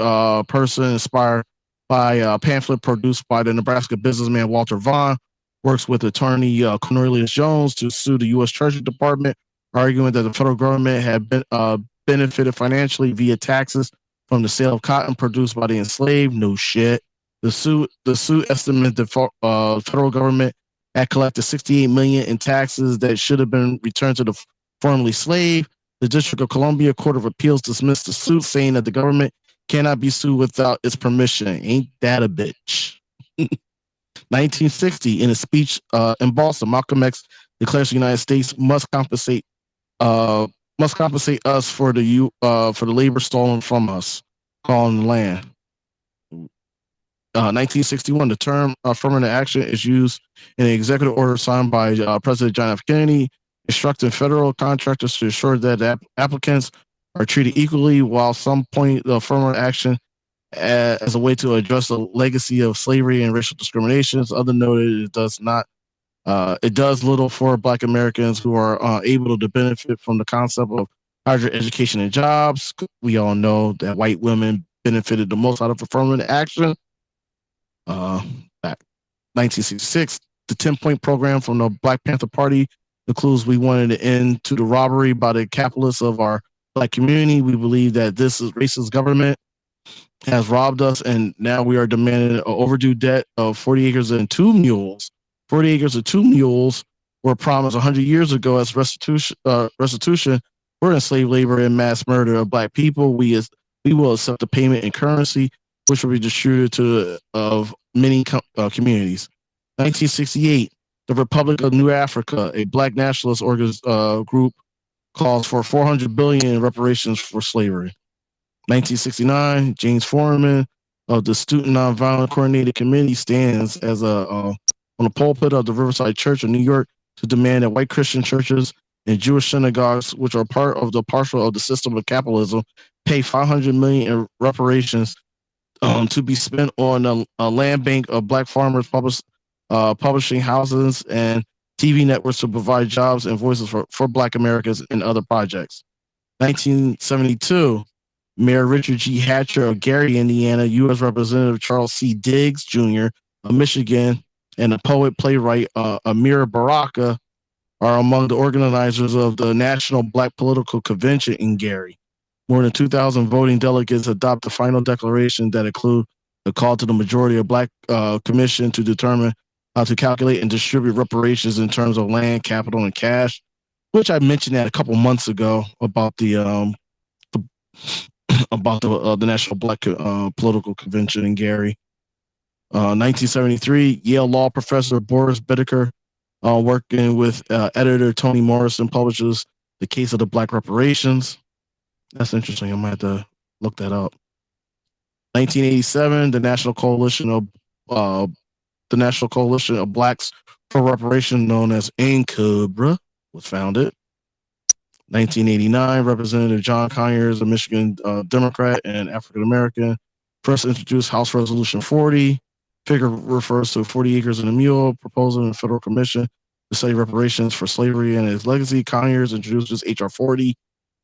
person inspired by a pamphlet produced by the Nebraska businessman Walter Vaughn, works with attorney Cornelius Jones to sue the U.S. Treasury Department, arguing that the federal government had benefited financially via taxes from the sale of cotton produced by the enslaved. No shit. The suit estimated the federal government had collected $68 million in taxes that should have been returned to the formerly slave. The District of Columbia Court of Appeals dismissed the suit, saying that the government cannot be sued without its permission. Ain't that a bitch? 1960, in a speech in Boston, Malcolm X declares the United States must compensate us for the labor stolen from us on the land. 1961, the term affirmative action is used in an executive order signed by President John F. Kennedy, instructing federal contractors to ensure that applicants are treated equally, while some point the affirmative action as a way to address the legacy of slavery and racial discriminations. Other noted, it does not. It does little for Black Americans who are able to benefit from the concept of higher education and jobs. We all know that white women benefited the most out of affirmative action. Back 1966, the 10-point program from the Black Panther Party includes we wanted an end to the robbery by the capitalists of our black community. We believe that this is racist government has robbed us, and now we are demanding an overdue debt of 40 acres and 2 mules. 40 acres and 2 mules were promised 100 years ago as restitution for enslaved labor and mass murder of black people. We will accept the payment in currency, which will be distributed to of many communities. 1968, the Republic of New Africa, a black nationalist group, calls for 400 billion in reparations for slavery. 1969, James Foreman of the Student Nonviolent Coordinated Committee stands as on the pulpit of the Riverside Church of New York to demand that white Christian churches and Jewish synagogues, which are part of the partial of the system of capitalism, pay 500 million in reparations to be spent on a land bank of black farmers, publishing houses, and TV networks to provide jobs and voices for black Americans and other projects. 1972, Mayor Richard G. Hatcher of Gary, Indiana, U.S. Representative Charles C. Diggs Jr. of Michigan, and the poet playwright Amir Baraka are among the organizers of the National Black Political Convention in Gary. More than 2,000 voting delegates adopt the final declaration that include a call to the majority of Black Commission to determine how to calculate and distribute reparations in terms of land, capital, and cash, which I mentioned that a couple months ago about the National Black Political Convention in Gary. 1973, Yale law professor Boris Bittaker, working with editor Toni Morrison, publishes The Case of the Black Reparations. That's interesting. I might have to look that up. 1987, the National Coalition of Blacks for Reparation, known as NCOBRA, was founded. 1989, Representative John Conyers, a Michigan Democrat and African American, first introduced House Resolution 40. Figure refers to 40 acres and a mule proposal in the federal commission to study reparations for slavery and its legacy. Conyers introduces HR 40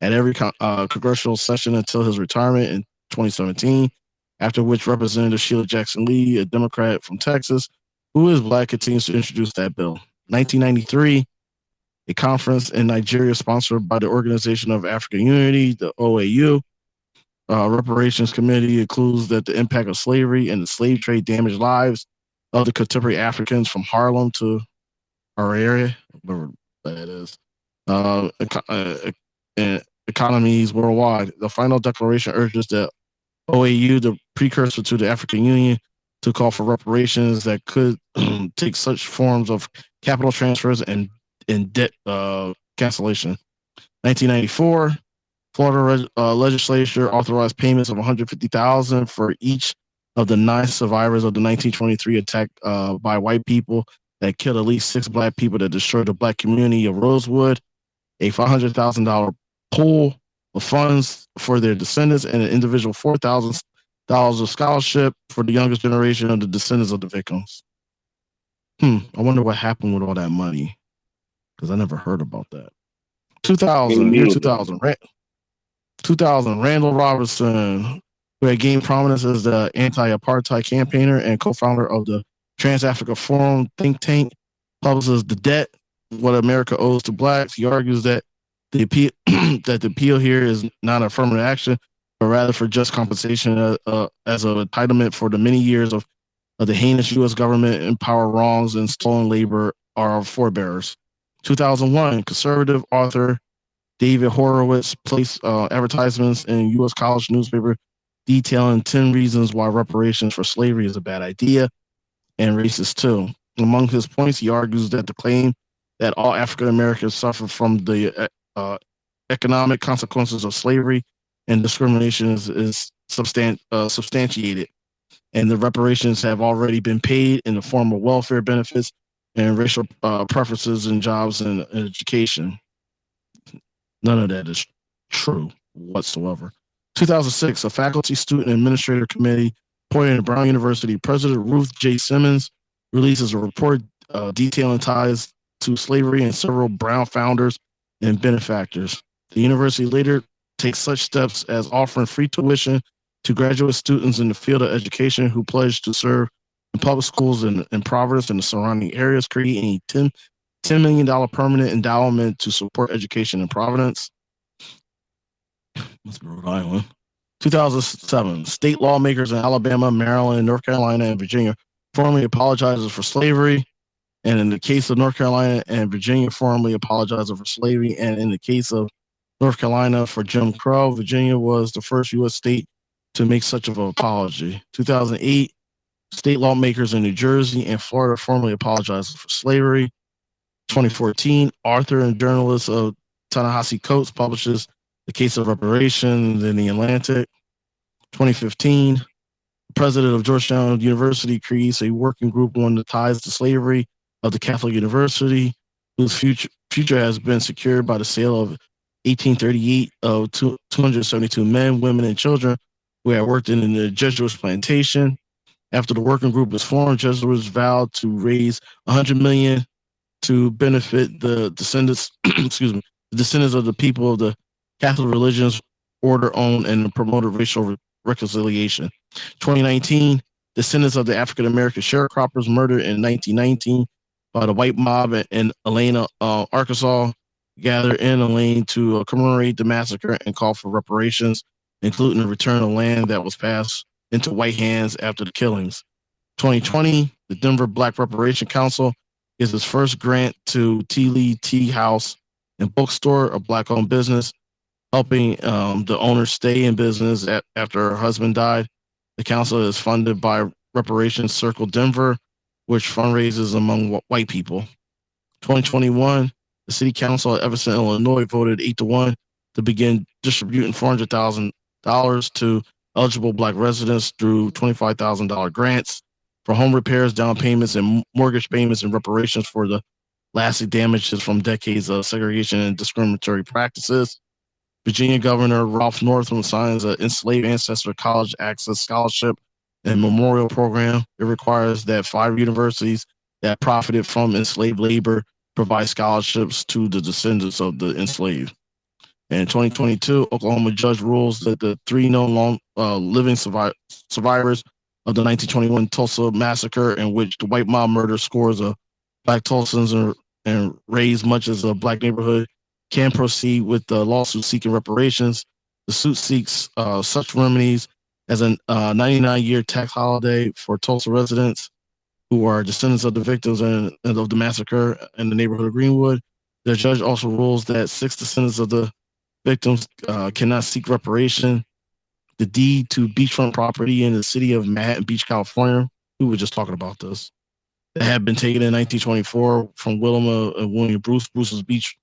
at every congressional session until his retirement in 2017, after which Representative Sheila Jackson Lee, a Democrat from Texas, who is black, continues to introduce that bill. 1993, a conference in Nigeria sponsored by the Organization of African Unity, the OAU. Reparations Committee includes that the impact of slavery and the slave trade damaged lives of the contemporary Africans from Harlem to our area, whatever that is, economies worldwide. The final declaration urges the OAU, the precursor to the African Union, to call for reparations that could take such forms of capital transfers and debt cancellation. 1994, Florida legislature authorized payments of $150,000 for each of the 9 survivors of the 1923 attack by white people that killed at least 6 black people that destroyed the black community of Rosewood, a $500,000 pool of funds for their descendants, and an individual $4,000 of scholarship for the youngest generation of the descendants of the victims. I wonder what happened with all that money, because I never heard about that. 2000, year 2000, 2000, Randall Robertson, who had gained prominence as the anti-apartheid campaigner and co-founder of the Trans-Africa Forum think tank, publishes The Debt, What America Owes to Blacks. He argues that the appeal that the appeal here is not affirmative action, but rather for just compensation as an entitlement for the many years of the heinous U.S. government and power wrongs and stolen labor are our forebears. 2001, conservative author David Horowitz placed advertisements in U.S. college newspaper detailing 10 reasons why reparations for slavery is a bad idea and racist too. Among his points, he argues that the claim that all African Americans suffer from the economic consequences of slavery and discrimination is substantiated, and the reparations have already been paid in the form of welfare benefits and racial preferences in jobs and education. None of that is true whatsoever. 2006, a faculty, student, and administrator committee appointed at Brown University, President Ruth J. Simmons releases a report detailing ties to slavery and several Brown founders and benefactors. The university later takes such steps as offering free tuition to graduate students in the field of education who pledge to serve in public schools in Providence and the surrounding areas, creating a $10 million permanent endowment to support education in Providence. That's Rhode Island. 2007, state lawmakers in Alabama, Maryland, North Carolina, and Virginia formally apologizes for slavery. And in the case of North Carolina and Virginia, formally apologizes for slavery. And in the case of North Carolina for Jim Crow, Virginia was the first U.S. state to make such an apology. 2008, state lawmakers in New Jersey and Florida formally apologized for slavery. 2014, author and journalist of Ta-Nehisi Coates publishes The Case of Reparations in the Atlantic. 2015, the president of Georgetown University creates a working group on the ties to slavery of the Catholic University, whose future has been secured by the sale of 1838 of 272 men, women, and children who had worked in the Jesuits plantation. After the working group was formed, Jesuits vowed to raise $100 million to benefit the descendants, excuse me, the descendants of the people of the Catholic religions, order owned and promoted racial reconciliation. 2019, descendants of the African American sharecroppers murdered in 1919 by the white mob in Helena, Arkansas, gathered in Elaine to commemorate the massacre and call for reparations, including the return of land that was passed into white hands after the killings. 2020, the Denver Black Reparation Council is its first grant to T. Lee Tea House and Bookstore, a Black-owned business, helping the owner stay in business after her husband died. The council is funded by Reparations Circle Denver, which fundraises among white people. 2021, the city council of Evanston, Illinois voted 8-1 to begin distributing $400,000 to eligible Black residents through $25,000 grants for home repairs, down payments, and mortgage payments and reparations for the lasting damages from decades of segregation and discriminatory practices. Virginia Governor Ralph Northam signs an Enslaved Ancestor College Access Scholarship and Memorial Program. It requires that 5 universities that profited from enslaved labor provide scholarships to the descendants of the enslaved. In 2022, Oklahoma judge rules that the 3 known living survivors of the 1921 Tulsa massacre, in which the white mob murdered scores of Black Tulsans and razed much as a Black neighborhood, can proceed with the lawsuit seeking reparations. The suit seeks such remedies as a 99-year tax holiday for Tulsa residents who are descendants of the victims and of the massacre in the neighborhood of Greenwood. The judge also rules that 6 descendants of the victims cannot seek reparation. The deed to beachfront property in the city of Manhattan Beach, California, we were just talking about this, that had been taken in 1924 from Wilma and William Bruce's Beach.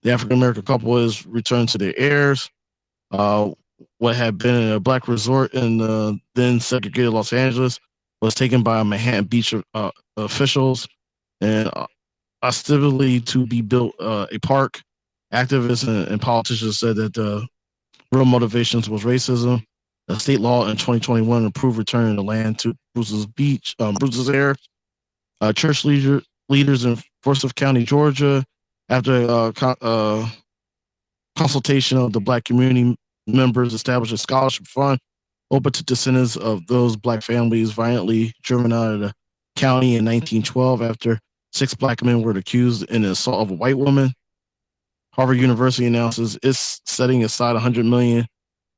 The African American couple is returned to their heirs. What had been a Black resort in the then segregated Los Angeles was taken by Manhattan Beach officials and ostensibly to be built a park. Activists and politicians said that the real motivations was racism. The state law in 2021 approved returning the land to Bruce's heirs. Church leaders in Forsyth County, Georgia, after consultation of the Black community members, established a scholarship fund open to descendants of those Black families violently driven out of the county in 1912 after 6 Black men were accused in the assault of a white woman. Harvard University announces it's setting aside $100 million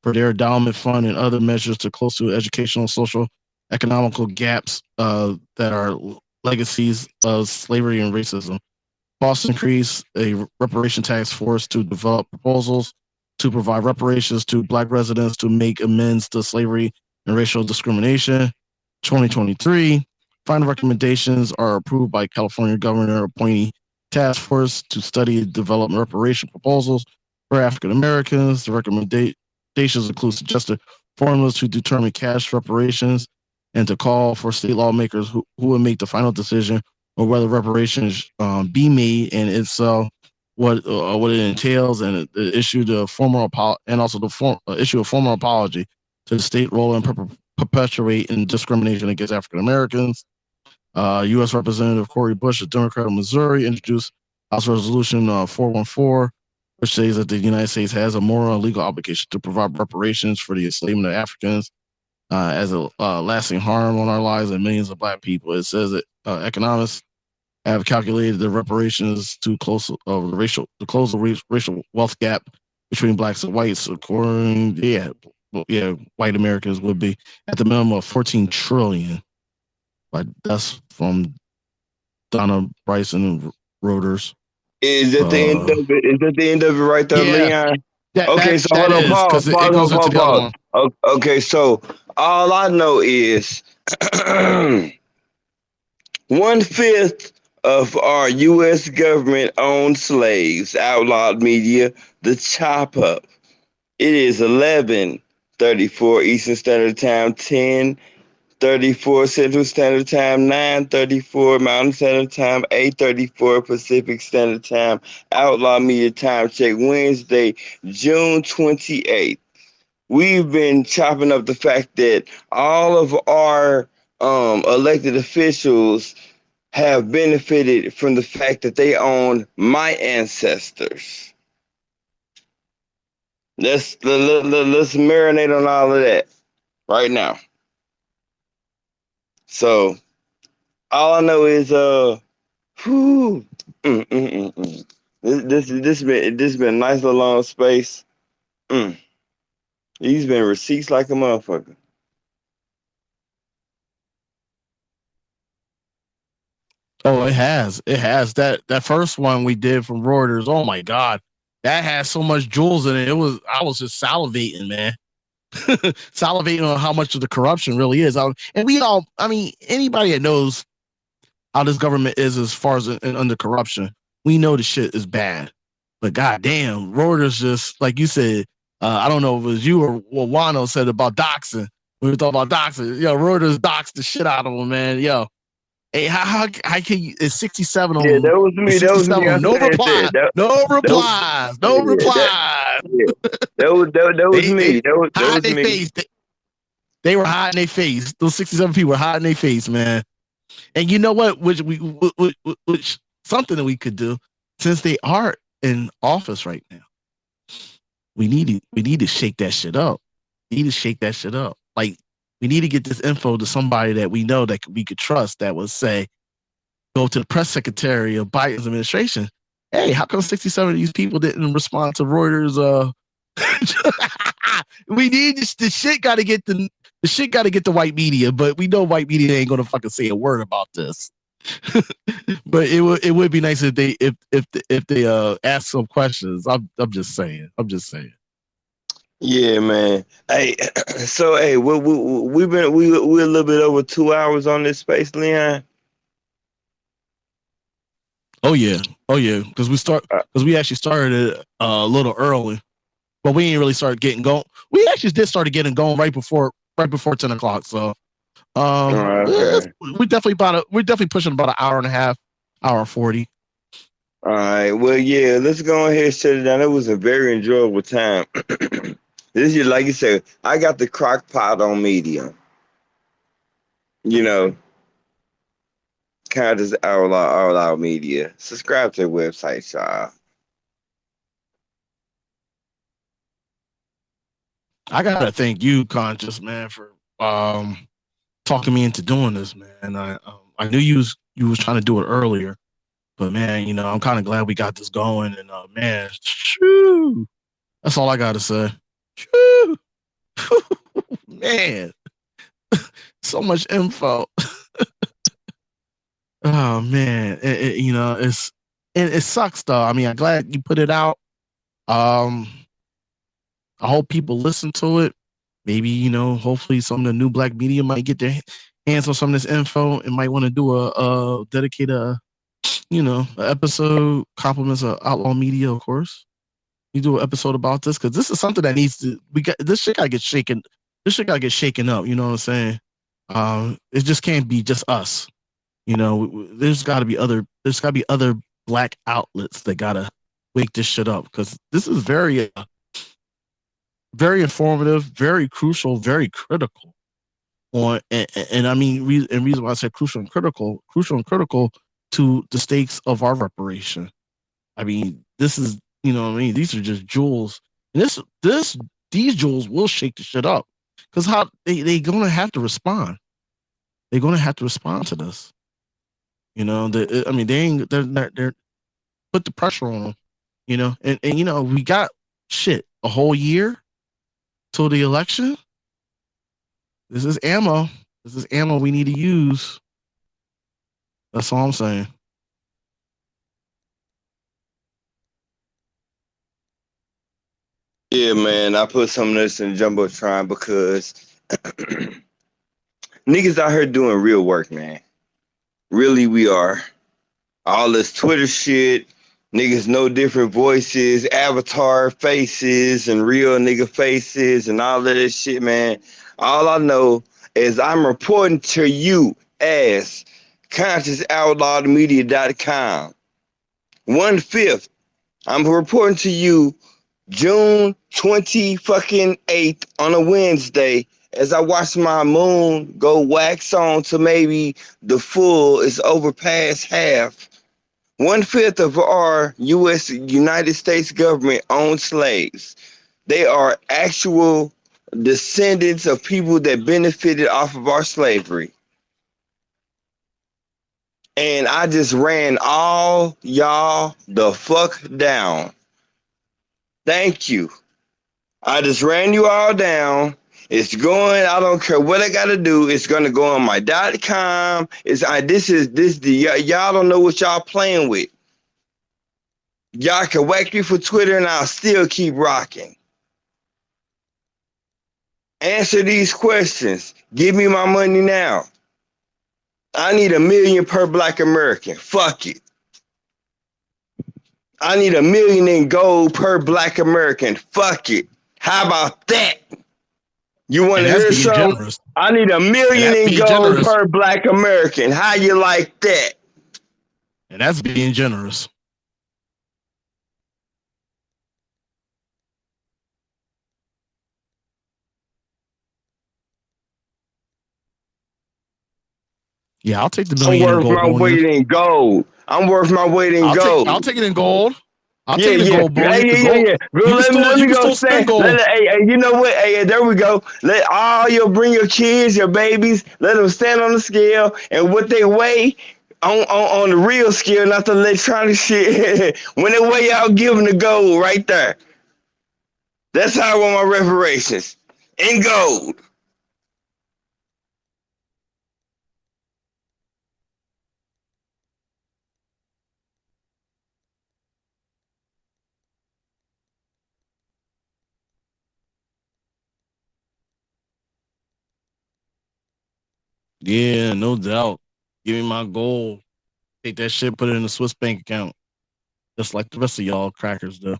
for their endowment fund and other measures to close to educational, social, economical gaps that are legacies of slavery and racism. Boston creates a reparation task force to develop proposals to provide reparations to Black residents to make amends to slavery and racial discrimination. 2023, final recommendations are approved by California Governor appointee task force to study and develop reparation proposals for African Americans. The recommendations include suggested formulas to determine cash reparations and to call for state lawmakers who will make the final decision on whether reparations be made, and if so, what it entails, and issue the formal issue a formal apology to the state role in perpetuating discrimination against African Americans. U.S. Representative Cori Bush, a Democrat of Missouri, introduced House Resolution 414 which says that the United States has a moral and legal obligation to provide reparations for the enslavement of Africans as a lasting harm on our lives and millions of Black people. It says that economists have calculated the reparations to close the close the racial wealth gap between blacks and whites, according white Americans would be at the minimum of 14 trillion. But that's from Donna Bryson and Reuters. Is that the end of it? Is that the end of it right there, Yeah, Leon? that Okay, that so that hold on, is pause, because it pause, goes into pause, the other pause. one. Okay, so all I know is 1/5 of our U.S. government-owned slaves outlawed media. The chop up. It is 11:34 Eastern Standard Time, 10:34 Central Standard Time, 9:34 Mountain Standard Time, 8:34 Pacific Standard Time. Outlaw Media Time Check, Wednesday, June 28th. We've been chopping up the fact that all of our elected officials have benefited from the fact that they own my ancestors. Let's marinate on all of that right now. So all I know is whew, this been a nice little long space. These been receipts like a motherfucker. Oh, it has. It has. That first one we did from Reuters. Oh my God. That has so much jewels in it. I was just salivating, man. Salivating on how much of the corruption really is. And we all, I mean, anybody that knows how this government is as far as under corruption, we know the shit is bad. But goddamn, Reuters just like you said. I don't know if it was you or what Wano said about doxing. We were talking about doxing. Yo, Reuters doxed the shit out of them, man. Yo, hey, how can you? It's 67 on Yeah, them. that was me. It's That was 67 me. on I them. No said reply. that. No That was, replies. No yeah, replies. that was They me. That hide was their me. face. They were hiding their face. Those 67 people were hiding their face, man. And you know what? Which something that we could do, since they are in office right now, we need to shake that shit up. We need to shake that shit up. Like we need to get this info to somebody that we know that we could trust. That would say, go to the press secretary of Biden's administration. Hey, how come 67 of these people didn't respond to Reuters? We need this. The shit got to get the shit got to get the white media, but we know white media ain't gonna fucking say a word about this. But it would be nice if they ask some questions. I'm just saying. I'm just saying. Yeah, man. Hey, so hey, we've been we're a little bit over 2 hours on this space, Leon. Oh yeah, because we actually started it a little early, but we didn't really start getting going. We actually did start getting going right before 10 o'clock. So Okay. we're definitely pushing about an hour and a half, hour 40. All right. Well, yeah. Let's go ahead and shut it down. It was a very enjoyable time. This is like you said. I got the crock pot on medium. You know, kind of just outlaw media. Subscribe to the website, y'all. I gotta thank you, Conscious man, for talking me into doing this, man. I knew you was trying to do it earlier, but man, I'm kind of glad we got this going. And man, shoo, that's all I gotta say. Shoo, man, so much info. Oh man, it sucks though. I mean, I'm glad you put it out. Um, I hope people listen to it. Maybe, hopefully some of the new black media might get their hands on some of this info and might want to do a dedicate a episode compliments of outlaw media, of course. You do an episode about this because this is something that needs to this shit gotta get shaken. This shit gotta get shaken up. You know what I'm saying? It just can't be just us. There's gotta be other black outlets that gotta wake this shit up because this is very very informative, very crucial, very critical. And I mean, and reason why I said crucial and critical to the stakes of our reparation. I mean, this is You know what I mean? These are just jewels, and these jewels will shake the shit up because how they gonna have to respond. They're gonna have to respond to this. You know, I mean, they're put the pressure on them. You know, and you know we got shit a whole year till the election. This is ammo. This is ammo we need to use. That's all I'm saying. Yeah, man, I put some of this in Jumbotron because niggas out here doing real work, man. Really, we are. All this Twitter shit, niggas know different voices, avatar faces, and real nigga faces, and all of this shit, man. All I know is I'm reporting to you as ConsciousOutlawedMedia.com. 1/5. I'm reporting to you June 28th on a Wednesday as I watch my moon go wax on to maybe the full is over past half. 1/5 of our United States government owned slaves. They are actual descendants of people that benefited off of our slavery. And I just ran all y'all the fuck down. Thank you. I just ran you all down. It's going. I don't care what I gotta do. It's gonna go on my .com. Y'all don't know what y'all playing with. Y'all can whack me for Twitter, and I'll still keep rocking. Answer these questions. Give me my money now. I need $1 million per Black American. Fuck it. I need $1 million in gold per Black American. Fuck it. How about that? You want to hear something? Generous. I need $1 million in gold generous. Per Black American. How you like that? And that's being generous. Yeah, I'll take the $1 million in gold. I'm worth my weight in gold. I'm worth my weight in gold. I'll take it in gold. I'll take it in gold, boy. Yeah. Bro, let me go stand. Hey, you know what? Hey, there we go. Bring your kids, your babies. Let them stand on the scale, and what they weigh on the real scale, not the electronic shit. When they weigh out, give them the gold right there. That's how I want my reparations in gold. Yeah, no doubt. Give me my gold. Take that shit, put it in a Swiss bank account. Just like the rest of y'all crackers do.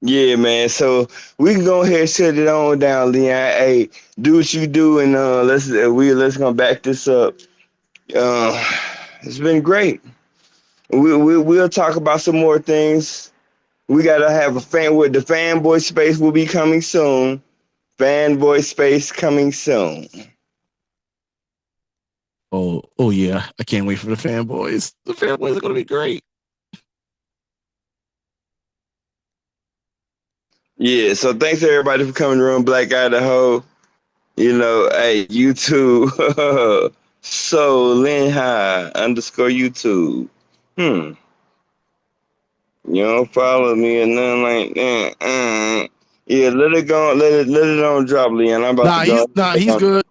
Yeah, man. So we can go ahead and shut it on down, Leon. Hey, do what you do, and let's go back this up. It's been great. We'll talk about some more things. We gotta have a fan with the fanboy space will be coming soon. Fanboy space coming soon. Oh yeah. I can't wait for the fanboys. The fanboys are gonna be great. Yeah, so thanks everybody for coming to Run Black Idaho. You know, hey, YouTube. So Linhigh _YouTube. You don't follow me or nothing like that. Yeah, let it go. Let it on drop, Leon. I'm about to go. He's good.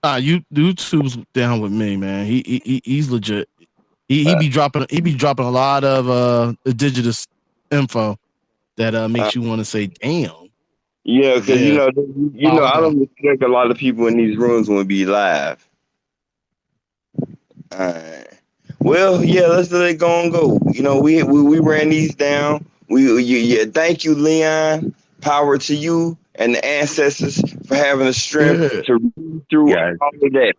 YouTube's down with me, man. He's legit. He be dropping a lot of indigenous info that makes you want to say, damn. Yeah, because you know, I don't expect a lot of people in these rooms will be live. Well, yeah, let's let it go and go. You know, we ran these down. Thank you, Leon. Power to you and the ancestors for having the strength to read through all of that.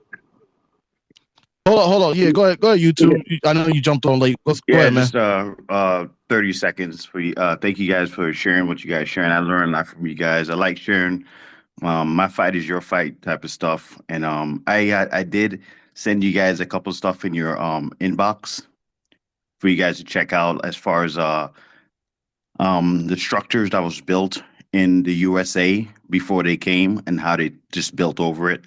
Hold on. Yeah, go ahead, YouTube. Yeah. I know you jumped on late. Go ahead, man. Just 30 seconds for you. Thank you guys for sharing what you guys sharing. I learned a lot from you guys. I like sharing My fight is your fight type of stuff. And I did send you guys a couple stuff in your inbox for you guys to check out as far as the structures that was built in the USA before they came and how they just built over it.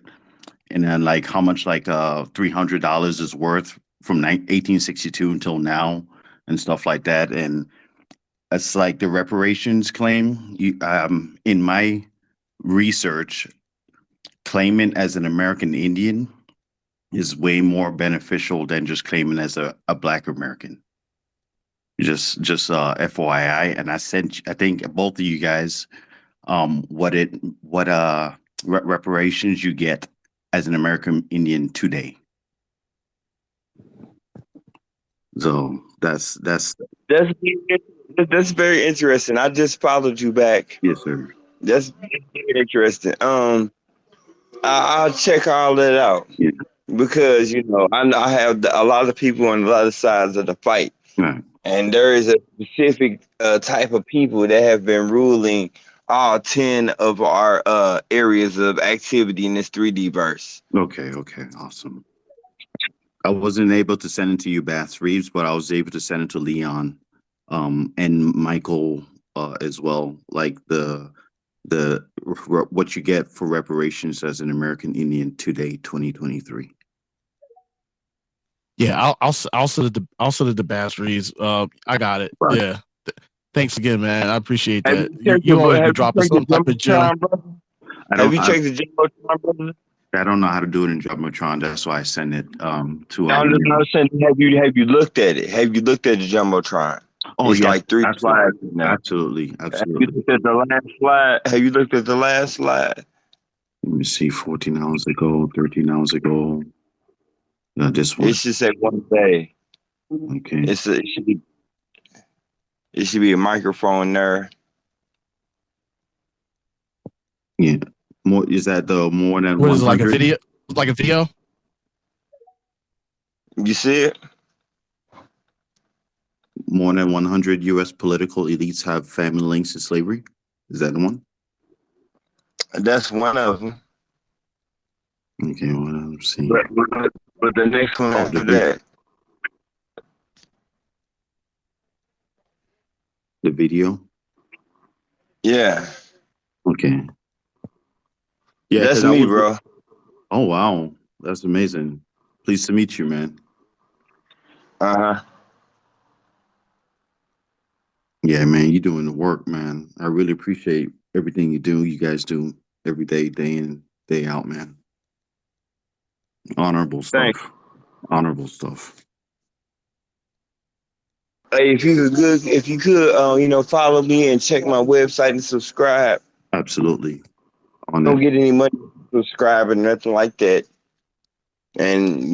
And then like how much like $300 is worth from 1862 until now and stuff like that. And it's like the reparations claim. In my research, claiming as an American Indian is way more beneficial than just claiming as a Black American. Just FYI, and I think both of you guys what reparations you get as an American Indian today. So that's That's very interesting. I just followed you back. yes, sir. That's very interesting. I'll check all that out Yeah. because I have a lot of people on a lot of sides of the fight, Right. and there is a specific type of people that have been ruling all 10 of our areas of activity in this 3D verse. Okay, awesome. I wasn't able to send it to you, Bass Reeves, but I was able to send it to Leon, and Michael as well. Like what you get for reparations as an American Indian today, 2023. Yeah, I'll send it to Bass Reeves. I got it. Right. Yeah. Thanks again, man. I appreciate Have that. you checked You the- always have be you dropping checked some the type of gem. Jumbotron, brother? Have you checked the Jumbotron, brother? I don't know how to do it in Jumbotron. That's why I send it to. I'm just not saying. Have you looked at it? Have you looked at the Jumbotron? Oh, It's yeah, like 3 slides now. absolutely. Have you looked at the last slide? Have you looked at the last slide? Let me see. 14 hours ago, 13 hours ago. This one. It should say one day. Okay. It should be a microphone there. Yeah. More is that the more than What is it, 100? like a video? Like a video? You see it? More than 100 U.S. political elites have family links to slavery. Is that the one? That's one of them. Okay. Well, I'm seeing. But the next one after that. The video. Yeah. Okay. Yeah, That's 'cause I me, was- bro. Oh wow, that's amazing. Pleased to meet you, man. Uh-huh. Yeah, man, you're doing the work, man. I really appreciate everything you guys do every day, day in, day out, man. Honorable stuff. Thanks. Honorable stuff. Hey, if you could, follow me and check my website and subscribe. Absolutely. On Don't that. get any money subscribing, nothing like that. And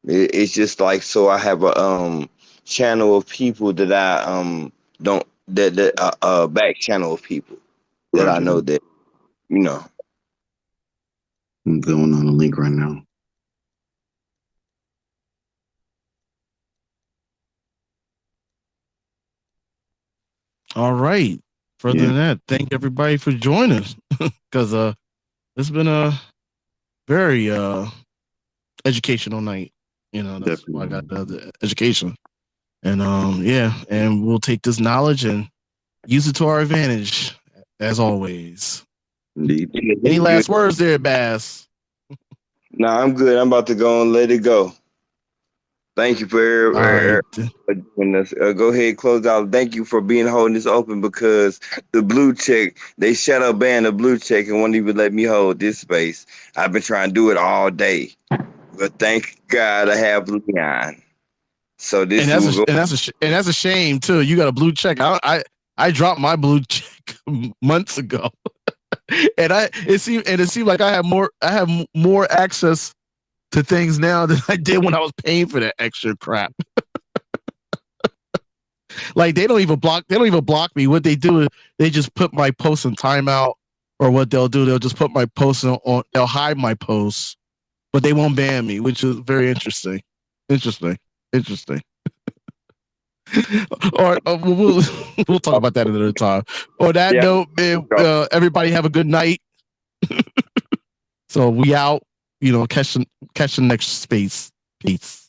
it's just like, so I have a channel of people that I don't that back channel of people that I know that I'm going on a link right now. All right. Further than that, thank everybody for joining us because it's been a very educational night. That's why I got the education. And and we'll take this knowledge and use it to our advantage, as always. Indeed. Any last words there, Bass? Nah, I'm good. I'm about to go and let it go. Thank you for doing this. Go ahead, close out. Thank you for holding this open because the blue check, they shadow banned the blue check and won't even let me hold this space. I've been trying to do it all day, but thank God I have Leon. So this that's a shame too. You got a blue check. I dropped my blue check months ago, and it seemed like I have more access to things now than I did when I was paying for that extra crap. Like they don't even block me. What they do is they just put my post in timeout, or what they'll do, they'll just put my post on, they'll hide my posts, but they won't ban me, which is very interesting. Or we'll talk about that another time. On that note, man, everybody have a good night. So we out. Catch the next space. Peace.